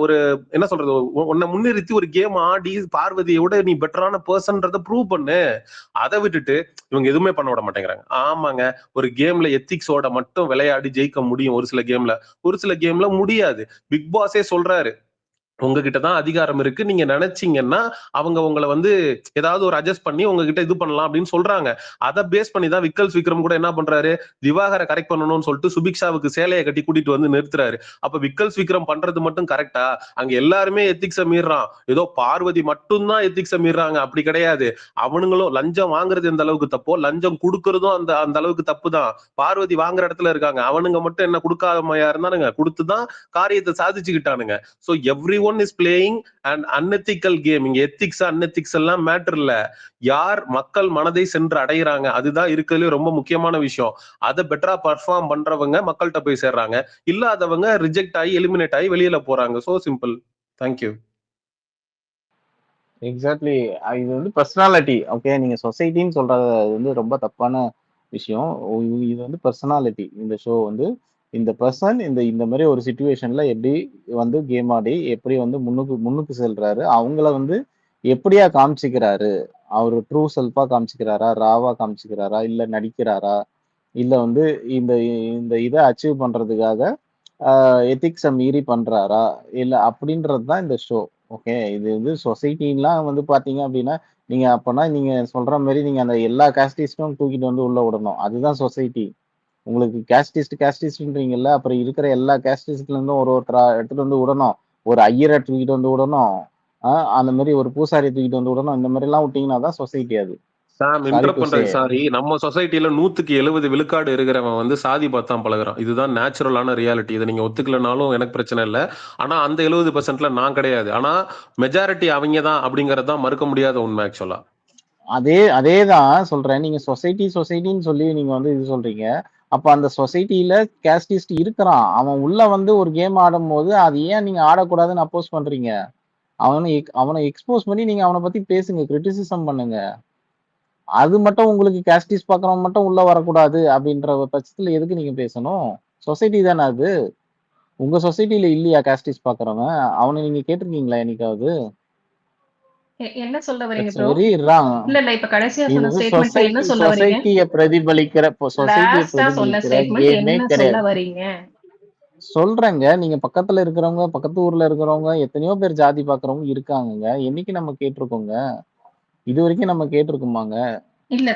ஒரு என்ன சொல்றது, உன்னை முன்னிறுத்தி ஒரு கேம் ஆடி பார்வதியோட நீ பெட்டரான பர்சன்றத ப்ரூவ் பண்ணு. அதை விட்டுட்டு இவங்க எதுவுமே பண்ண விட மாட்டேங்கிறாங்க. ஆமாங்க, ஒரு கேம்ல எத்திக்ஸோட மட்டும் விளையாடி ஜெயிக்க முடியும் ஒரு சில கேம்ல, ஒரு சில கேம்ல முடியாது. பிக் பாஸே சொல்றாரு, உங்ககிட்ட தான் அதிகாரம் இருக்கு, நீங்க நினைச்சீங்கன்னா அவங்க உங்களை வந்து ஏதாவது ஒரு அட்ஜஸ்ட் பண்ணி உங்ககிட்ட இது பண்ணலாம் அப்படின்னு சொல்றாங்க. அதை பேஸ் பண்ணி தான் விக்ரம் கூட என்ன பண்றாரு, திவாகரை கரெக்ட் பண்ணணும்னு சொல்லிட்டு சுபிக்ஷாவுக்கு சேலையை கட்டி கூட்டிட்டு வந்து நிறுத்துறாரு. அப்ப விக்ரம் பண்றது மட்டும் கரெக்டா? அங்க எல்லாருமே எத்திக்ஸ மீறான், ஏதோ பார்வதி மட்டும்தான் எத்திக்ஸ மீறாங்க, அப்படி கிடையாது. அவனுங்களும் லஞ்சம் வாங்குறது எந்த அளவுக்கு தப்போ, லஞ்சம் கொடுக்கறதும் அந்த அந்த அளவுக்கு தப்பு தான். பார்வதி வாங்குற இடத்துல இருக்காங்க, அவனுங்க மட்டும் என்ன கொடுக்காமையா இருந்தானுங்க, கொடுத்துதான் காரியத்தை சாதிச்சுக்கிட்டானுங்க. So everyone is playing and unethical game. இங்க எத்திக்ஸ் அன்எத்திக்ஸ் எல்லாம் மேட்டர் இல்ல, யார் மக்கள் மனதை சென்று அடைகிறாங்க அதுதான் இருக்கிறதுல ரொம்ப முக்கியமான விஷயம். அதை பெட்டரா பர்ஃபார்ம் பண்றவங்க மக்கள்கிட்ட போய் சேர்றாங்க, இல்லாதவங்க ரிஜெக்ட் ஆகி எலிமினேட் ஆகி வெளியில போறாங்க. So simple. தேங்க்யூ. எக்ஸாக்ட்லி. இது வந்து பர்சனாலிட்டி. ஓகே. நீங்க சொசைட்டின்னு சொல்றது வந்து ரொம்ப தப்பான விஷயம். இது வந்து பர்சனாலிட்டி. இந்த ஷோ வந்து இந்த பர்சன் இந்த இந்த மாதிரி ஒரு சிச்சுவேஷன்ல எப்படி வந்து கேம் ஆடி எப்படி வந்து முன்னுக்கு முன்னுக்கு செல்றாரு, அவங்கள வந்து எப்படியா காமிச்சிக்கிறாரு, அவரு ட்ரூ செல்ஃபா காமிச்சிக்கிறாரா, ராவா காமிச்சிக்கிறாரா, இல்ல நடிக்கிறாரா, இல்ல வந்து இந்த இந்த இதை அச்சீவ் பண்றதுக்காக எத்திக்ஸை மீறி பண்றாரா, இல்ல அப்படின்றது தான் இந்த ஷோ. ஓகே. இது வந்து சொசைட்டிலாம் வந்து பாத்தீங்க அப்படின்னா நீங்க அப்பனா நீங்க சொல்ற மாதிரி நீங்க அந்த எல்லா கேஸ்டிஸ்டும் தூக்கிட்டு வந்து உள்ள விடணும். அதுதான் சொசைட்டி. உங்களுக்கு கேஸ்டிஸ்ட்ன்றீங்கல்ல, அப்புறம் இருக்கிற எல்லா கேஸ்டிஸ்ட்ல இருந்தும் ஒருத்தரா எடுத்துட்டு வந்து விடணும். ஒரு ஐயரை தூக்கிட்டு வந்து விடணும். அந்த மாதிரி ஒரு பூசாரி தூக்கிட்டு வந்து விடணும். இந்த மாதிரி எல்லாம் விட்டீங்கன்னா தான் சொசைட்டி அது. சாம் சாரி இன்டரப்ட் டு சே. பண்றது சாரி. நம்ம சொசைட்டில 100% விழுக்காடு இருக்கிறவன் வந்து சாதி பார்த்து தான் பழகுறான். இதுதான் நேச்சுரலான ரியாலிட்டி. இதை நீங்க ஒத்துக்கலனாலும் எனக்கு பிரச்சனை இல்லை. ஆனா அந்த 70%ல நான் கிடையாது. ஆனா மெஜாரிட்டி அவங்க தான் அப்படிங்கறது தான் மறுக்க முடியாத உண்மை ஆக்சுவலா. அதே தான் சொல்றேன். நீங்க சொசைட்டின்னு சொல்லி நீங்க வந்து இது சொல்றீங்க. அப்ப அந்த சொசைட்டில கேஸ்டிஸ்ட் இருக்கிறான். அவன் உள்ள வந்து ஒரு கேம் ஆடும்போது அது ஏன் நீங்க ஆடக்கூடாதுன்னு அப்போஸ் பண்றீங்க? அவனை எக்ஸ்போஸ் பண்ணி நீங்க அவனை பத்தி பேசுங்க, கிரிட்டிசிசம் பண்ணுங்க. அது மட்டும் உங்களுக்கு கேஸ்டிஸ்ட் பாக்குறவன் மட்டும் உள்ள வரக்கூடாது அப்படின்ற பட்சத்துல எதுக்கு நீங்க பேசணும்? சொசைட்டி தானே அது. உங்க சொசைட்டில இல்லையா கேஸ்டிஸ்ட் பாக்குறவன்? அவனை நீங்க கேட்டிருக்கீங்களா என்னைக்காவது? என்ன சொல்ல வரீங்க இட்ஸ் ப்ரோ? Very wrong. இல்ல இப்ப கடைசியா இது சொன்ன வந்து ஸ்டேட்மெண்ட் என்ன சொல்ல வரீங்க? சொசைட்டியை பிரதிபலிக்கிற லாஸ்டா சொன்ன ஸ்டேட்மெண்ட் கேமே என்ன சொல்ல கிடையாது. வரீங்க? சொல்றேங்க. நீங்க பக்கத்துல இருக்கிறவங்க, பக்கத்து ஊர்ல இருக்கிறவங்க, எத்தனையோ பேர் ஜாதி பாக்குறவங்க இருக்காங்கங்க. என்னைக்கு நம்ம கேட்டிருக்கோங்க? இது வரைக்கும் நம்ம கேட்டிருக்கோமாங்க? இல்ல